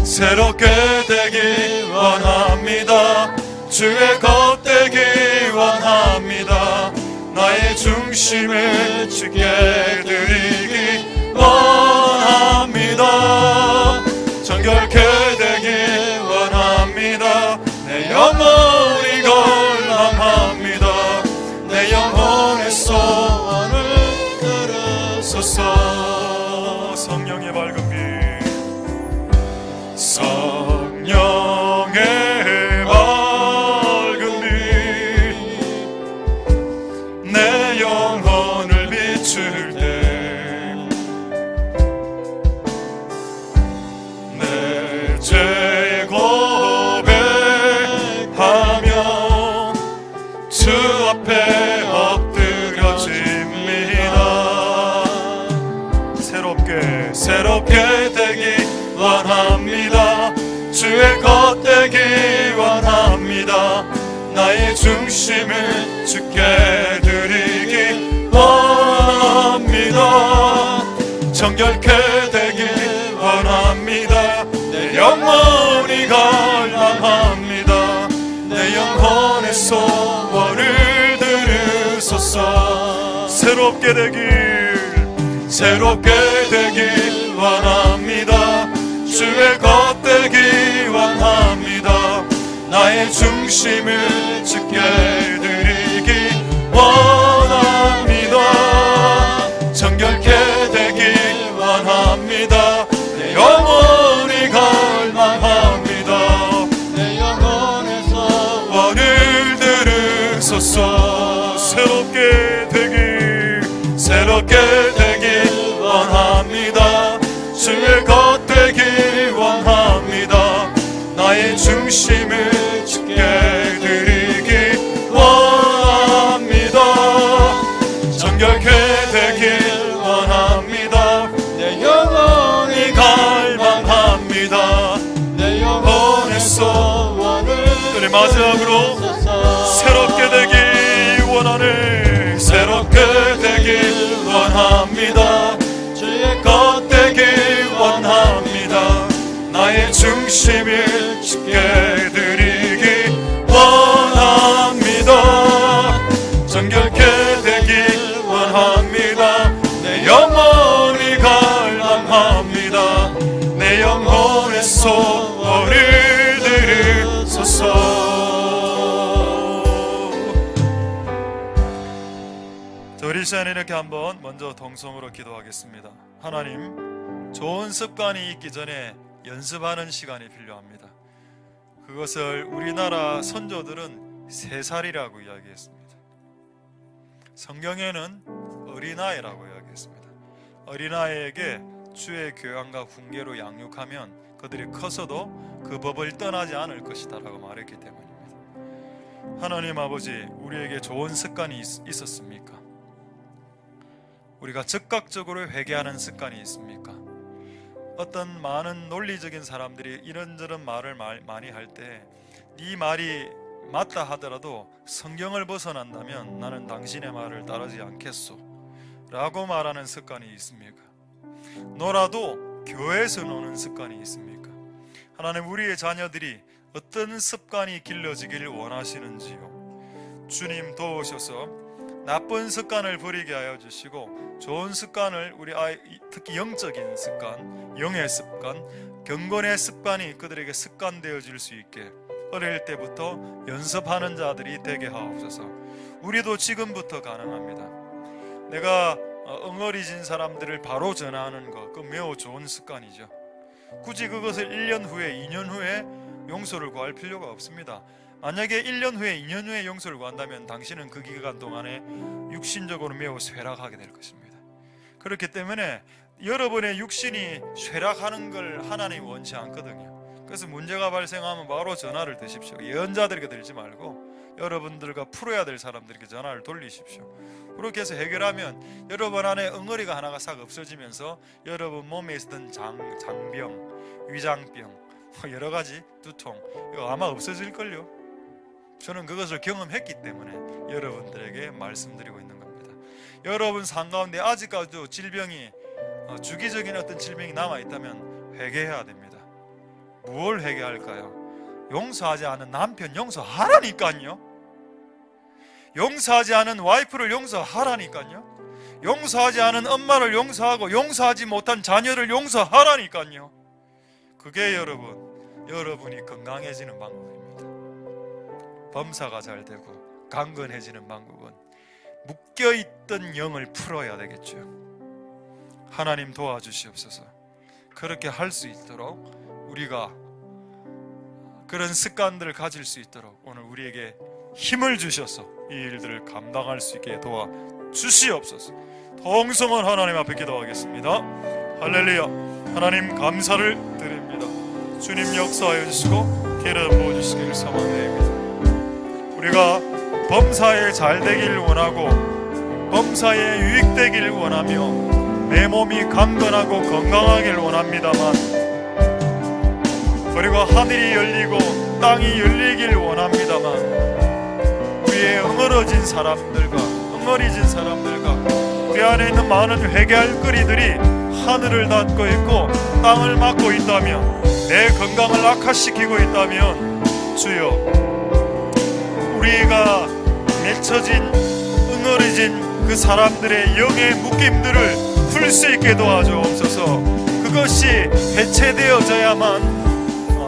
새롭게 되기 원합니다. 주의 것 되기 원합니다. 나의 중심을 주께 드리기 원합니다. 정결케 되기 원합니다. 내 영혼이 갈망합니다. 내 영혼의 소원을 들으소서. 성령의 밝은 빛 성령의 밝은 빛 내 영혼을 비출 때 내 죄 고백하며 주 앞에 엎드려집니다. 새롭게 되기 원합니다. 주의 것 되기 원합니다. 나의 중심을 주께 드리기 원합니다. 정결케 되기 원합니다. 내 영혼이 갈망합니다. 내 영혼의 소원을 들으소서. 새롭게 되기 원합니다. 주의 것 되기 원합니다. 나의 중심을 주께 드리기 원합니다. 정결케 되기 원합니다. 내 영혼이 갈망합니다. 내 영혼의 소원을 들으소서. 새롭게 되기 원합니다. 주의 것 되기 원합니다. 나의 중심을 주께 드리기 원합니다. 정결케 되기 원합니다. 내 영혼이 갈망합니다. 내 영혼의 소원을 그래 마지막으로 새롭게 되기 원하네. 새롭게 되기 원합니다. 주의 것 되기 원합니다. 나의 중심을 주께 드리기 원합니다. 정결케 되기 원합니다. 내 영혼이 갈망합니다. 내 영혼의 소원을 들으소서. 우리 시간에 이렇게 한번 먼저 동성으로 기도하겠습니다. 하나님, 좋은 습관이 있기 전에 연습하는 시간이 필요합니다. 그것을 우리나라 선조들은 3살이라고 이야기했습니다. 성경에는 어린아이라고 이야기했습니다. 어린아이에게 주의 교양과 훈계로 양육하면 그들이 커서도 그 법을 떠나지 않을 것이다 라고 말했기 때문입니다. 하나님 아버지, 우리에게 좋은 습관이 있었습니까? 우리가 즉각적으로 회개하는 습관이 있습니까? 어떤 많은 논리적인 사람들이 이런저런 말을 많이 할 때 네 말이 맞다 하더라도 성경을 벗어난다면 나는 당신의 말을 따르지 않겠소 라고 말하는 습관이 있습니까? 놀아도 교회에서 노는 습관이 있습니까? 하나님, 우리의 자녀들이 어떤 습관이 길러지길 원하시는지요? 주님 도우셔서 나쁜 습관을 버리게 하여 주시고 좋은 습관을 우리 아이, 특히 영적인 습관, 영의 습관, 경건의 습관이 그들에게 습관되어질 수 있게 어릴 때부터 연습하는 자들이 되게 하옵소서. 우리도 지금부터 가능합니다. 내가 엉어리진 사람들을 바로 전하는 것, 그 매우 좋은 습관이죠. 굳이 그것을 1년 후에 2년 후에 용서를 구할 필요가 없습니다. 만약에 1년 후에 2년 후에 용서를 구한다면 당신은 그 기간 동안에 육신적으로 매우 쇠락하게 될 것입니다. 그렇기 때문에 여러분의 육신이 쇠락하는 걸 하나님이 원치 않거든요. 그래서 문제가 발생하면 바로 전화를 드십시오. 예언자들에게 들지 말고 여러분들과 풀어야 될 사람들에게 전화를 돌리십시오. 그렇게 해서 해결하면 여러분 안에 응어리가 하나가 싹 없어지면서 여러분 몸에 있었던 장병, 위장병, 여러 가지 두통 이거 아마 없어질걸요. 저는 그것을 경험했기 때문에 여러분들에게 말씀드리고 있는 겁니다. 여러분 삶 가운데 아직까지도 질병이 주기적인 어떤 질병이 남아있다면 회개해야 됩니다. 무엇을 회개할까요? 용서하지 않은 남편 용서하라니까요. 용서하지 않은 와이프를 용서하라니까요. 용서하지 않은 엄마를 용서하고 용서하지 못한 자녀를 용서하라니까요. 그게 여러분이 건강해지는 방법입니다. 범사가 잘 되고 강건해지는 방법은 묶여있던 영을 풀어야 되겠죠. 하나님 도와주시옵소서. 그렇게 할 수 있도록 우리가 그런 습관들을 가질 수 있도록 오늘 우리에게 힘을 주셔서 이 일들을 감당할 수 있게 도와주시옵소서. 동성은 하나님 앞에 기도하겠습니다. 할렐루야. 하나님 감사를 드립니다. 주님 역사하여 주시고 기름 부어주시기를 소망드립니다. 우리가 범사에 잘 되길 원하고 범사에 유익되길 원하며 내 몸이 강건하고 건강하길 원합니다만, 그리고 하늘이 열리고 땅이 열리길 원합니다만, 우리의 응어리진 사람들과 우리 안에 있는 많은 회개할 거리들이 하늘을 닫고 있고 땅을 막고 있다면, 내 건강을 악화시키고 있다면 주여, 우리가 맺혀진 응어리진 그 사람들의 영의 묶임들을 풀 수 있게 도와주옵소서. 그것이 해체되어져야만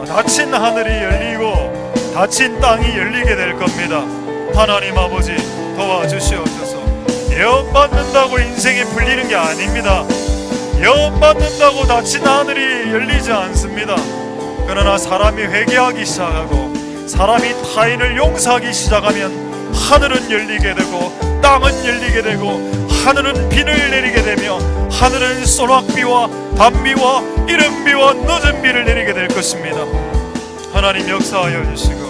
닫힌 하늘이 열리고 닫힌 땅이 열리게 될 겁니다. 하나님 아버지 도와주시옵소서. 예언받는다고 인생이 풀리는 게 아닙니다. 예언받는다고 닫힌 하늘이 열리지 않습니다. 그러나 사람이 회개하기 시작하고 사람이 타인을 용서하기 시작하면 하늘은 열리게 되고 땅은 열리게 되고 하늘은 비를 내리게 되며 하늘은 소낙비와 단비와 이른비와 늦은 비를 내리게 될 것입니다. 하나님 역사하여 주시고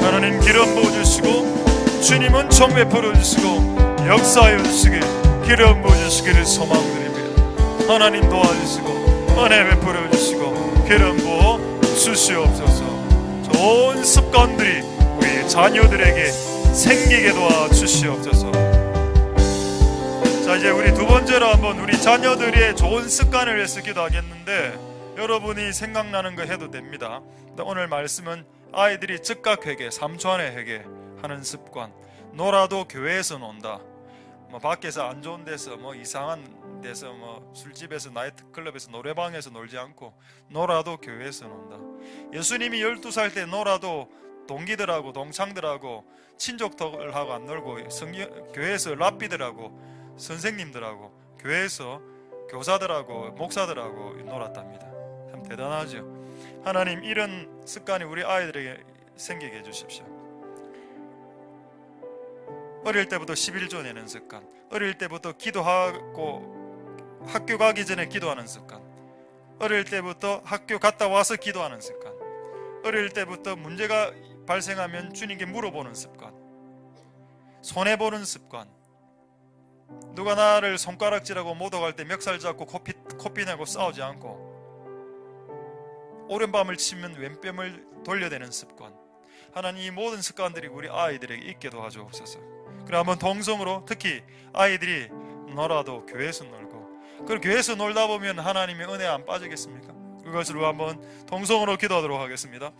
하나님 기름 부어주시고 주님은 총 베풀어 주시고 역사하여 주시길 기름 부어주시기를 소망드립니다. 하나님 도와주시고 은혜 베풀어 주시고 기름 부어 주시옵소서. 좋은 습관들이 우리 자녀들에게 생기게 도와주시옵소서. 자, 이제 우리 두 번째로 한번 우리 자녀들의 좋은 습관을 위해서 기도하겠는데, 여러분이 생각나는 거 해도 됩니다. 오늘 말씀은 아이들이 즉각 회개, 3초 안에 회개하는 습관. 놀아도 교회에서 논다. 밖에서 안 좋은 데서 이상한 데서 술집에서 나이트클럽에서 노래방에서 놀지 않고 놀아도 교회에서 논다. 예수님이 12살 때 놀아도 동기들하고 동창들하고 친족들하고 안 놀고 교회에서 랍비들하고 선생님들하고 교회에서 교사들하고 목사들하고 놀았답니다. 참 대단하죠. 하나님, 이런 습관이 우리 아이들에게 생기게 해주십시오. 어릴 때부터 11조 내는 습관, 어릴 때부터 기도하고 학교 가기 전에 기도하는 습관, 어릴 때부터 학교 갔다 와서 기도하는 습관, 어릴 때부터 문제가 발생하면 주님께 물어보는 습관, 손해보는 습관, 누가 나를 손가락질하고 모독할 때 멱살 잡고 코피 내고 싸우지 않고 오랜밤을 치면 왼뺨을 돌려대는 습관. 하나님, 이 모든 습관들이 우리 아이들에게 있게 도와주옵소서. 그래, 한번 동성으로, 특히 아이들이 놀아도 교회에서 놀고, 그리고 교회에서 놀다 보면 하나님의 은혜 안 빠지겠습니까? 그것으로 한번 동성으로 기도하도록 하겠습니다.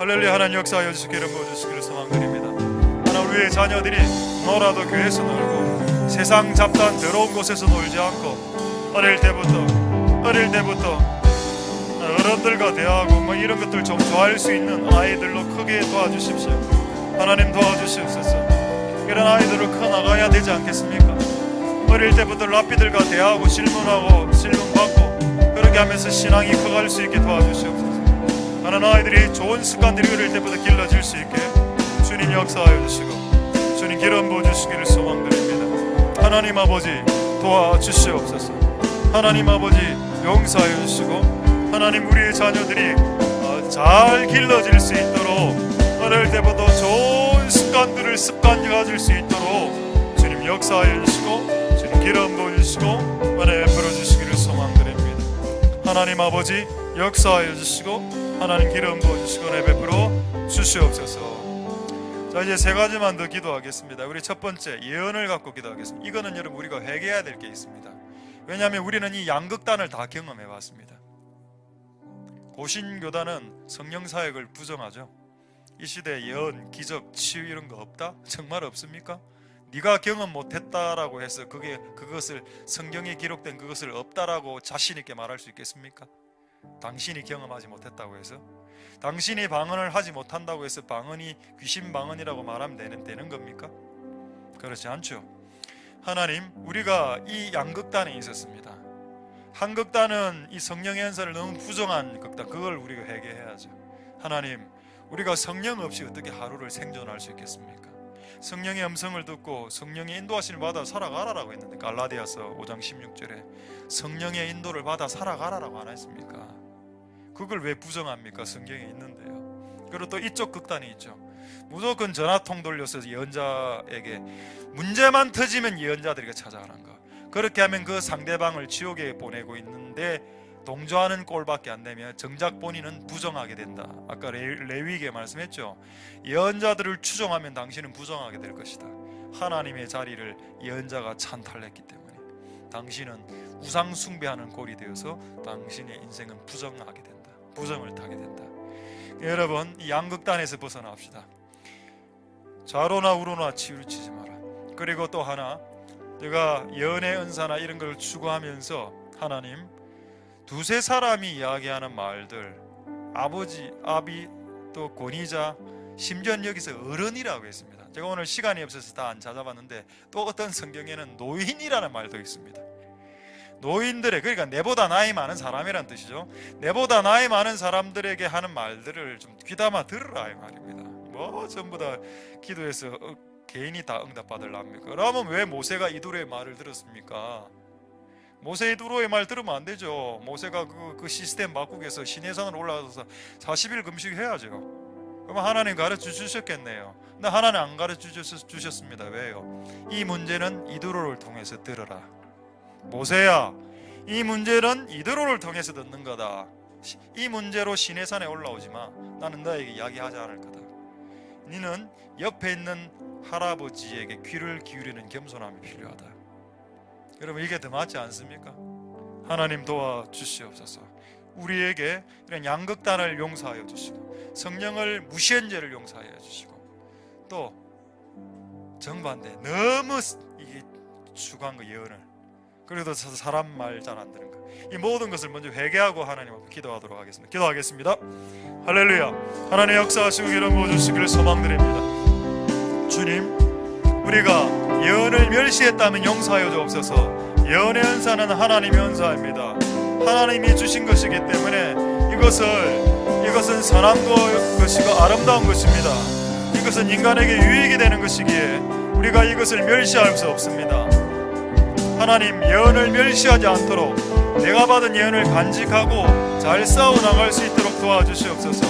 할렐루야. 하나님 역사하여 주시기를 부어주시기를 소망드립니다. 하나님, 우리의 자녀들이 놀아도 교회에서 놀고 세상 잡다한 더러운 곳에서 놀지 않고 어릴 때부터 어른들과 대화하고 이런 것들 좀 좋아할 수 있는 아이들로 크게 도와주십시오. 하나님 도와주시옵소서. 이런 아이들을 커나가야 되지 않겠습니까? 어릴 때부터 랍비들과 대화하고 질문받고 그렇게 하면서 신앙이 커갈 수 있게 도와주시옵소서. 하나님, 아이들이 좋은 습관들이 어릴 때부터 길러질 수 있게 주님 역사하여 주시고 주님 기름 부어주시기를 소망드립니다. 하나님 아버지 도와주시옵소서. 하나님 아버지 용서하여 주시고 하나님, 우리의 자녀들이 잘 길러질 수 있도록 어릴 때부터 좋은 습관들을 습관히 가질 수 있도록 주님 역사하여 주시고 주님 기름 부어주시고 은혜 베풀어 주시기를 소망드립니다. 하나님 아버지 역사하여 주시고 하나님 기름 부어주시고 은혜 베풀어 주시옵소서. 자, 이제 세 가지만 더 기도하겠습니다. 우리 첫 번째, 예언을 갖고 기도하겠습니다. 이거는 여러분 우리가 회개해야 될 게 있습니다. 왜냐하면 우리는 이 양극단을 다 경험해 봤습니다. 고신교단은 성령 사역을 부정하죠. 이 시대에 예언, 기적, 치유 이런 거 없다? 정말 없습니까? 네가 경험 못했다라고 해서 그것을 성경에 기록된 그것을 없다라고 자신 있게 말할 수 있겠습니까? 당신이 경험하지 못했다고 해서, 당신이 방언을 하지 못한다고 해서 방언이 귀신 방언이라고 말하면 되는 겁니까? 그렇지 않죠. 하나님, 우리가 이 양극단에 있었습니다. 한 극단은 이 성령의 은사를 너무 부정한 극단, 그걸 우리가 회개해야죠. 하나님, 우리가 성령 없이 어떻게 하루를 생존할 수 있겠습니까? 성령의 음성을 듣고 성령의 인도하심을 받아 살아가라라고 했는데, 갈라디아서 5장 16절에 성령의 인도를 받아 살아가라라고 안 했습니까? 그걸 왜 부정합니까? 성경에 있는데요. 그리고 또 이쪽 극단이 있죠. 무조건 전화통 돌려서 예언자에게 문제만 터지면 예언자들에게 찾아가는 거. 그렇게 하면 그 상대방을 지옥에 보내고 있는데 동조하는 꼴밖에 안 되면 정작 본인은 부정하게 된다. 아까 레위기에 말씀했죠. 예언자들을 추종하면 당신은 부정하게 될 것이다. 하나님의 자리를 예언자가 찬탈했기 때문에 당신은 우상 숭배하는 꼴이 되어서 당신의 인생은 부정하게 된다. 부정을 타게 된다. 여러분, 이 양극단에서 벗어납시다. 좌로나 우로나 치우치지 마라. 그리고 또 하나, 내가 예언의 은사나 이런 걸 추구하면서 하나님, 두세 사람이 이야기하는 말들, 아버지, 아비, 또 권위자, 심지어 여기서 어른이라고 했습니다. 제가 오늘 시간이 없어서 다 안 찾아봤는데 또 어떤 성경에는 노인이라는 말도 있습니다. 노인들의, 그러니까 내보다 나이 많은 사람이란 뜻이죠. 내보다 나이 많은 사람들에게 하는 말들을 좀 귀담아 들으라 이 말입니다. 뭐 전부 다 기도해서 개인이 다 응답받으랍니까? 그러면 왜 모세가 이두로의 말을 들었습니까? 모세 이두로의 말 들으면 안 되죠. 모세가 그 시스템 바꾸기 위해서 시내산으로 올라가서 40일 금식해야죠. 그러면 하나님 가르쳐 주셨겠네요. 근데 하나님 안 가르쳐 주셨습니다. 왜요? 이 문제는 이두로를 통해서 들어라. 모세야, 이 문제는 이두로를 통해서 듣는 거다. 이 문제로 시내산에 올라오지 마. 나는 너에게 이야기하지 않을 거다. 너는 옆에 있는 할아버지에게 귀를 기울이는 겸손함이 필요하다. 여러분, 이게 더 맞지 않습니까? 하나님 도와주시옵소서. 우리에게 이런 양극단을 용서하여 주시고 성령을 무시한 죄를 용서하여 주시고, 또 정반대 너무 이게 추구한 거 예언을, 그래도 사람 말 잘 안 듣는 거, 이 모든 것을 먼저 회개하고 하나님 앞에 기도하도록 하겠습니다. 기도하겠습니다. 할렐루야. 하나님 역사하시고 기름 부어주시기를 소망드립니다. 주님, 우리가 예언을 멸시했다면 용서하여 주옵소서. 예언의 은사는 하나님의 은사입니다. 하나님이 주신 것이기 때문에 이것은 선한 것이고 아름다운 것입니다. 이것은 인간에게 유익이 되는 것이기에 우리가 이것을 멸시할 수 없습니다. 하나님, 예언을 멸시하지 않도록 내가 받은 예언을 간직하고 잘 싸워나갈 수 있도록 도와주시옵소서.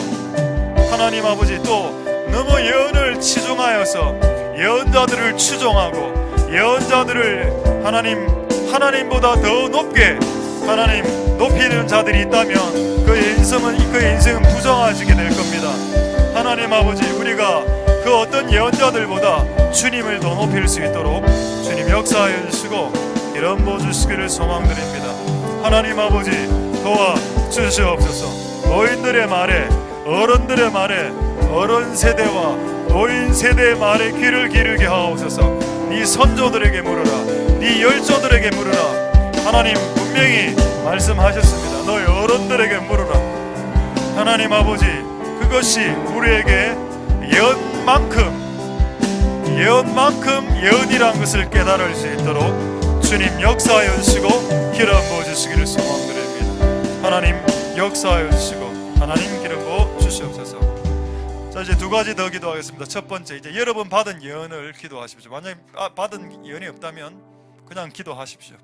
하나님 아버지, 또 너무 예언을 치중하여서 예언자들을 추종하고 예언자들을 하나님보다 더 높게 높이는 자들이 있다면 그의 인생은 부정해지게 될 겁니다. 하나님 아버지, 우리가 그 어떤 예언자들보다 주님을 더 높일 수 있도록 주님 역사하여 주시고 기름 부어주시기를 소망드립니다. 하나님 아버지, 도와주시옵소서. 노인들의 말에, 어른들의 말에, 어른 세대와 노인 세대의 말에 귀를 기르게 하옵소서. 네 선조들에게 물으라, 네 열조들에게 물으라. 하나님 분명히 말씀하셨습니다. 너희 어른들에게 물으라. 하나님 아버지, 그것이 우리에게 예언만큼 예언이란 것을 깨달을 수 있도록 주님 역사하여 주시고 기름 부어주시기를 소망드립니다. 하나님 역사하여 주시고 하나님 기름 부어 주시옵소서. 자, 이제 두 가지 더 기도하겠습니다. 첫 번째, 이제 여러분 받은 예언을 기도하십시오. 만약에 받은 예언이 없다면 그냥 기도하십시오.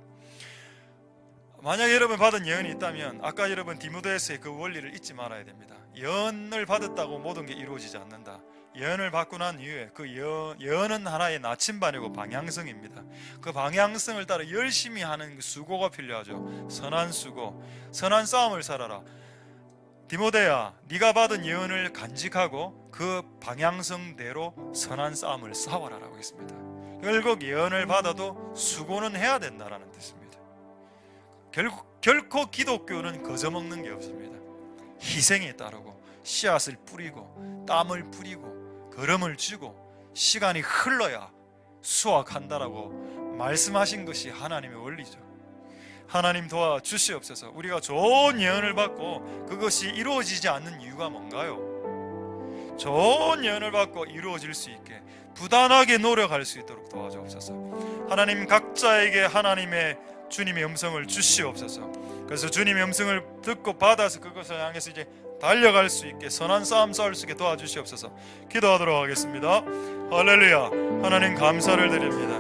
만약에 여러분 받은 예언이 있다면 아까 여러분 디모데후서의 그 원리를 잊지 말아야 됩니다. 예언을 받았다고 모든 게 이루어지지 않는다. 예언을 받고 난 이후에 그 예언은 하나의 나침반이고 방향성입니다. 그 방향성을 따라 열심히 하는 수고가 필요하죠. 선한 수고, 선한 싸움을 살아라. 디모데야, 네가 받은 예언을 간직하고 그 방향성대로 선한 싸움을 싸워라라고 했습니다. 결국 예언을 받아도 수고는 해야 된다라는 뜻입니다. 결코 기독교는 거저먹는 게 없습니다. 희생이 따르고 씨앗을 뿌리고 땀을 뿌리고 걸음을 쥐고 시간이 흘러야 수확한다라고 말씀하신 것이 하나님의 원리죠. 하나님 도와주시옵소서. 우리가 좋은 예언을 받고 그것이 이루어지지 않는 이유가 뭔가요? 좋은 예언을 받고 이루어질 수 있게 부단하게 노력할 수 있도록 도와주옵소서. 하나님 각자에게 하나님의 주님의 음성을 주시옵소서. 그래서 주님의 음성을 듣고 받아서 그것을 향해서 이제 달려갈 수 있게 선한 싸움 싸울 수 있게 도와주시옵소서. 기도하도록 하겠습니다. 할렐루야. 하나님 감사를 드립니다.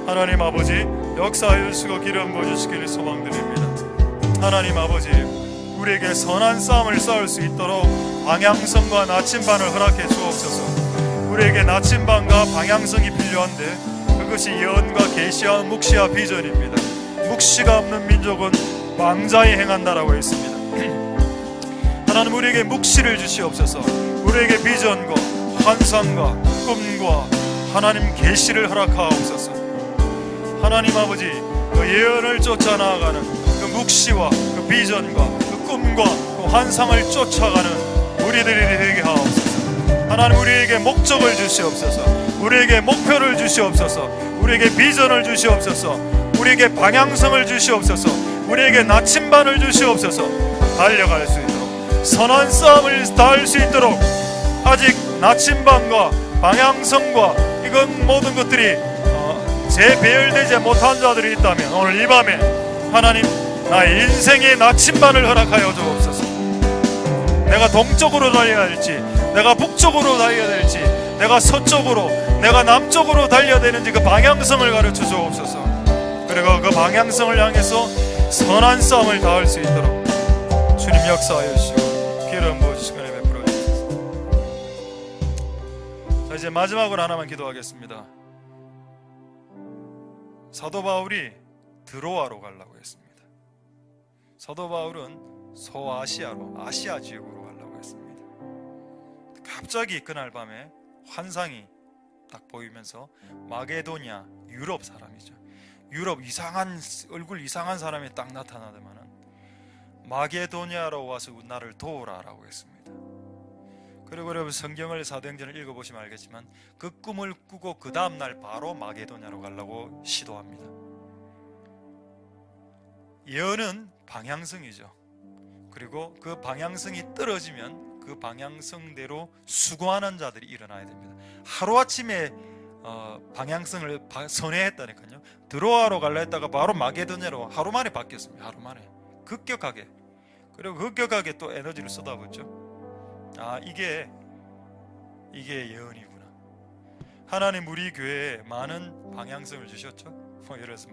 하나님 아버지 역사하여 주시고 기름 부어주시기를 소망드립니다. 하나님 아버지 우리에게 선한 싸움을 싸울 수 있도록 방향성과 나침반을 허락해 주옵소서. 우리에게 나침반과 방향성이 필요한데 그것이 예언과 계시와 묵시와 비전입니다. 묵시가 없는 민족은 망자에 행한다라고 했습니다. 하나님 우리에게 묵시를 주시옵소서. 우리에게 비전과 환상과 꿈과 하나님 계시를 허락하옵소서. 하나님 아버지 그 예언을 쫓아 나아가는 그 묵시와 그 비전과 그 꿈과 그 환상을 쫓아가는 우리들이 되게 하옵소서. 하나님 우리에게 목적을 주시옵소서. 우리에게 목표를 주시옵소서. 우리에게 비전을 주시옵소서. 우리에게 방향성을 주시옵소서. 우리에게 나침반을 주시옵소서. 달려갈 수 있도록 선한 싸움을 다할 수 있도록 아직 나침반과 방향성과 이건 모든 것들이 재배열되지 못한 자들이 있다면 오늘 이 밤에 하나님 나의 인생의 나침반을 허락하여 주옵소서. 내가 동쪽으로 달려야 될지 내가 북쪽으로 달려야 될지 내가 서쪽으로 내가 남쪽으로 달려야 되는지 그 방향성을 가르쳐 주옵소서. 그리고 그 방향성을 향해서 선한 싸움을 다할 수 있도록 주님 역사하여 주시고 기름 부으시고 베풀어 주옵소서. 자, 이제 마지막으로 하나만 기도하겠습니다. 사도 바울이 드로아로 가려고 했습니다. 사도 바울은 소아시아로 아시아 지역으로 가려고 했습니다. 갑자기 그날 밤에 환상이 딱 보이면서 마게도냐 유럽 사람이죠. 유럽 이상한 얼굴 이상한 사람이 딱 나타나더만은 마게도냐로 와서 나를 도우라라고 했습니다. 그리고 여러분 성경을 사도행전을 읽어보시면 알겠지만 그 꿈을 꾸고 그 다음날 바로 마게도냐로 가려고 시도합니다. 예언은 방향성이죠. 그리고 그 방향성이 떨어지면 그 방향성대로 수고하는 자들이 일어나야 됩니다. 하루아침에 방향성을 선회했다니까요. 드로아로 갈라 했다가 바로 마게도냐로 하루 만에 바뀌었습니다. 하루 만에 급격하게. 그리고 급격하게 또 에너지를 쏟아붓죠. 이게 예언이구나. 하나님 우리 교회에 많은 방향성을 주셨죠. 예를 들어서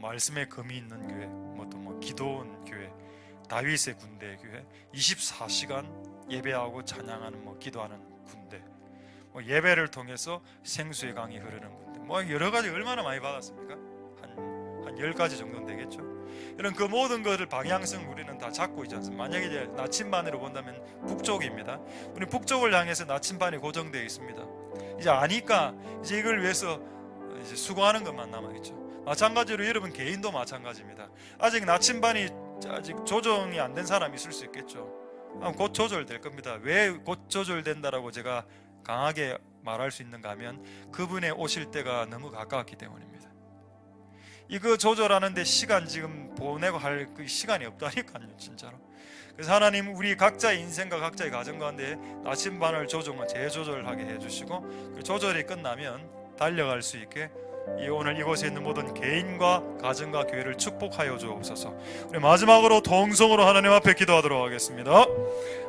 말씀에 금이 있는 교회, 또 기도원 교회, 다윗의 군대 교회, 24시간 예배하고 찬양하는 기도하는 군대, 예배를 통해서 생수의 강이 흐르는 군대, 여러 가지 얼마나 많이 받았습니까? 한 10가지 정도는 되겠죠. 이런 그 모든 것을 방향성 우리는 다 잡고 있지 않습니까? 만약에 이제 나침반으로 본다면 북쪽입니다. 우리 북쪽을 향해서 나침반이 고정되어 있습니다. 이제 아니까 이제 이걸 위해서 이제 수고하는 것만 남아있죠. 마찬가지로 여러분 개인도 마찬가지입니다. 아직 나침반이 아직 조정이 안 된 사람이 있을 수 있겠죠. 곧 조절될 겁니다. 왜 곧 조절된다라고 제가 강하게 말할 수 있는가 하면 그분의 오실 때가 너무 가까웠기 때문입니다. 이거 조절하는데 시간 지금 보내고 할 그 시간이 없다니까요, 진짜로. 그래서 하나님 우리 각자의 인생과 각자의 가정 가운데 나침반을 재조절하게 해주시고 그 조절이 끝나면 달려갈 수 있게 오늘 이곳에 있는 모든 개인과 가정과 교회를 축복하여 주옵소서. 우리 마지막으로 동성으로 하나님 앞에 기도하도록 하겠습니다.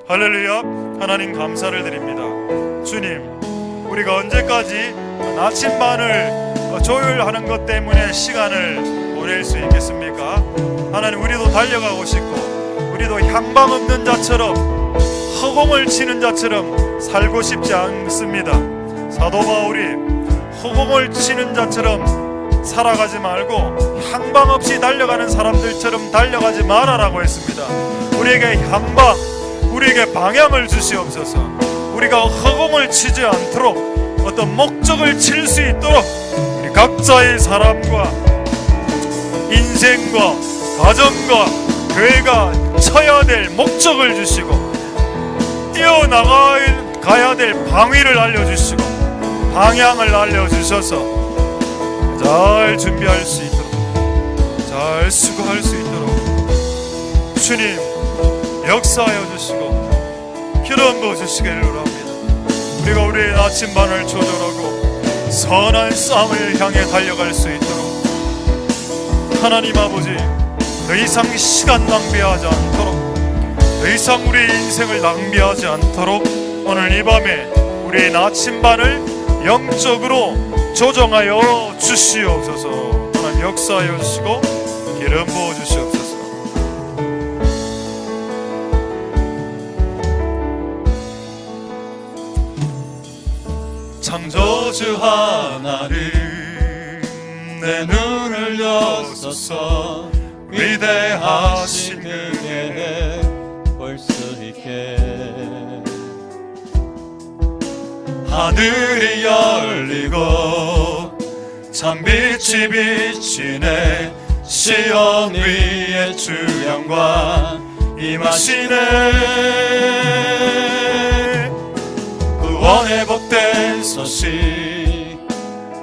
할렐루야. 하나님 감사를 드립니다. 주님, 우리가 언제까지 나침반을 조율하는 것 때문에 시간을 보낼 수 있겠습니까? 하나님, 우리도 달려가고 싶고 우리도 향방 없는 자처럼 허공을 치는 자처럼 살고 싶지 않습니다. 사도 바울이 허공을 치는 자처럼 살아가지 말고 향방 없이 달려가는 사람들처럼 달려가지 말아라고 했습니다. 우리에게 향방, 우리에게 방향을 주시옵소서. 우리가 허공을 치지 않도록 어떤 목적을 칠 수 있도록 우리 각자의 삶과 인생과 가정과 교회가 쳐야 될 목적을 주시고 뛰어나가야 될 방위를 알려주시고 방향을 알려주셔서 잘 준비할 수 있도록, 잘 수고할 수 있도록 주님 역사하여 주시고 기름 부어주시기를 원합니다. 우리가 우리의 나침반을 조절하고 선한 싸움을 향해 달려갈 수 있도록 하나님 아버지, 더 이상 시간 낭비하지 않도록, 더 이상 우리의 인생을 낭비하지 않도록 오늘 이 밤에 우리의 나침반을 영적으로 조정하여 주시옵소서. 하나님 역사하여 주시고 기름 부어 주시옵소서. 창조주 하나님, 내 눈을 여소서. 위대하신 그의 볼 수 있게 하늘이 열리고 참빛이 비치네. 시온 위에 주 영광 임하시네. 구원의 복된 소식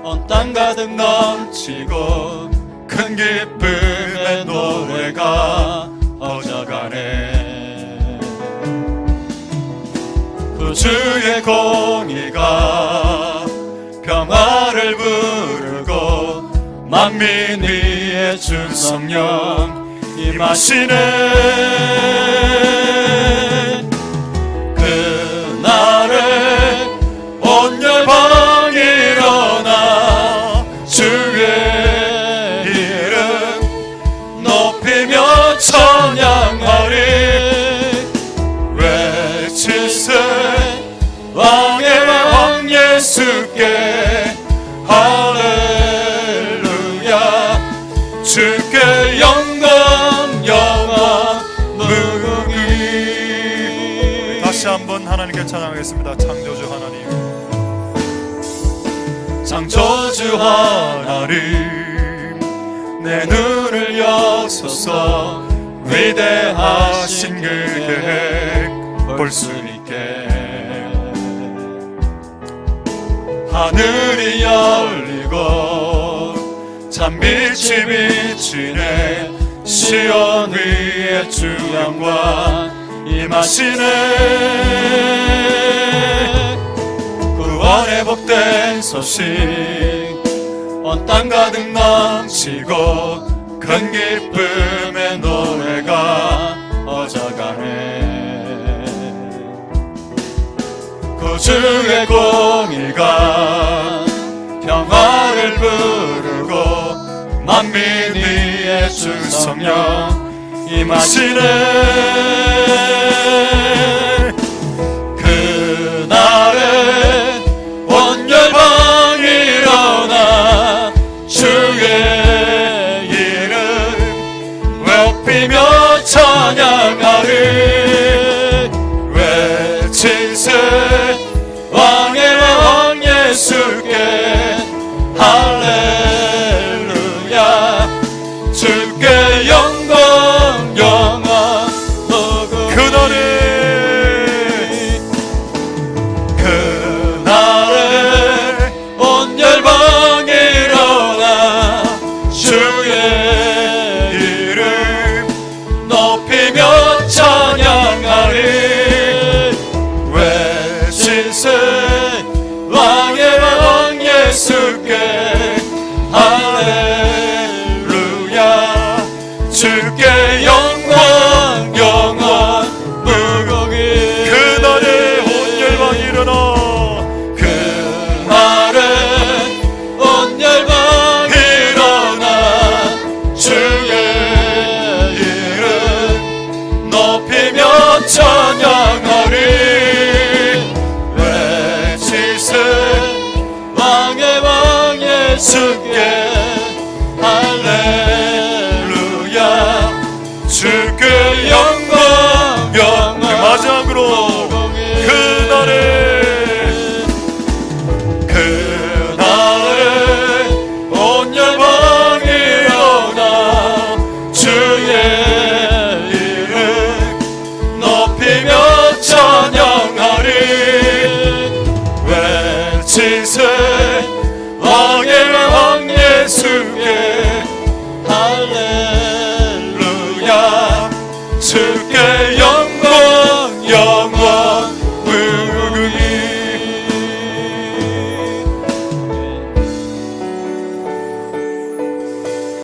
온 땅 가득 넘치고 큰 기쁨의 노래가 퍼져가네. 구주의 공의가 평화를 부르고 만민 위에 주 성령 임하시네. 그날에 온 열방이 일어나 주의 이름 높이며 찬양하리. 외치세 왕의 왕 예수께 할렐루야. 주께 영광 영원 무궁히. 다시 한번 하나님께 찬양하겠습니다. 창조주 하나님, 창조주 하나님, 내 눈을 여소서. 위대하신 그 계획 볼 수 있게. 하늘이 열리고 참빛이 비치네. 시온 위에 주 영광 임하시네. 구원의 복된 소식 온 땅 가득 넘치고 큰 기쁨의 노래가 퍼져가네. 구주의 공의가 평화를 부르고 만민 위에 주 성령 임하시네. 그날에 온 열방이 일어나 주의 이름 높이며 찬양하리. 외치세 왕의 왕 예수께 할렐루야. 주께 영광 영원 예수께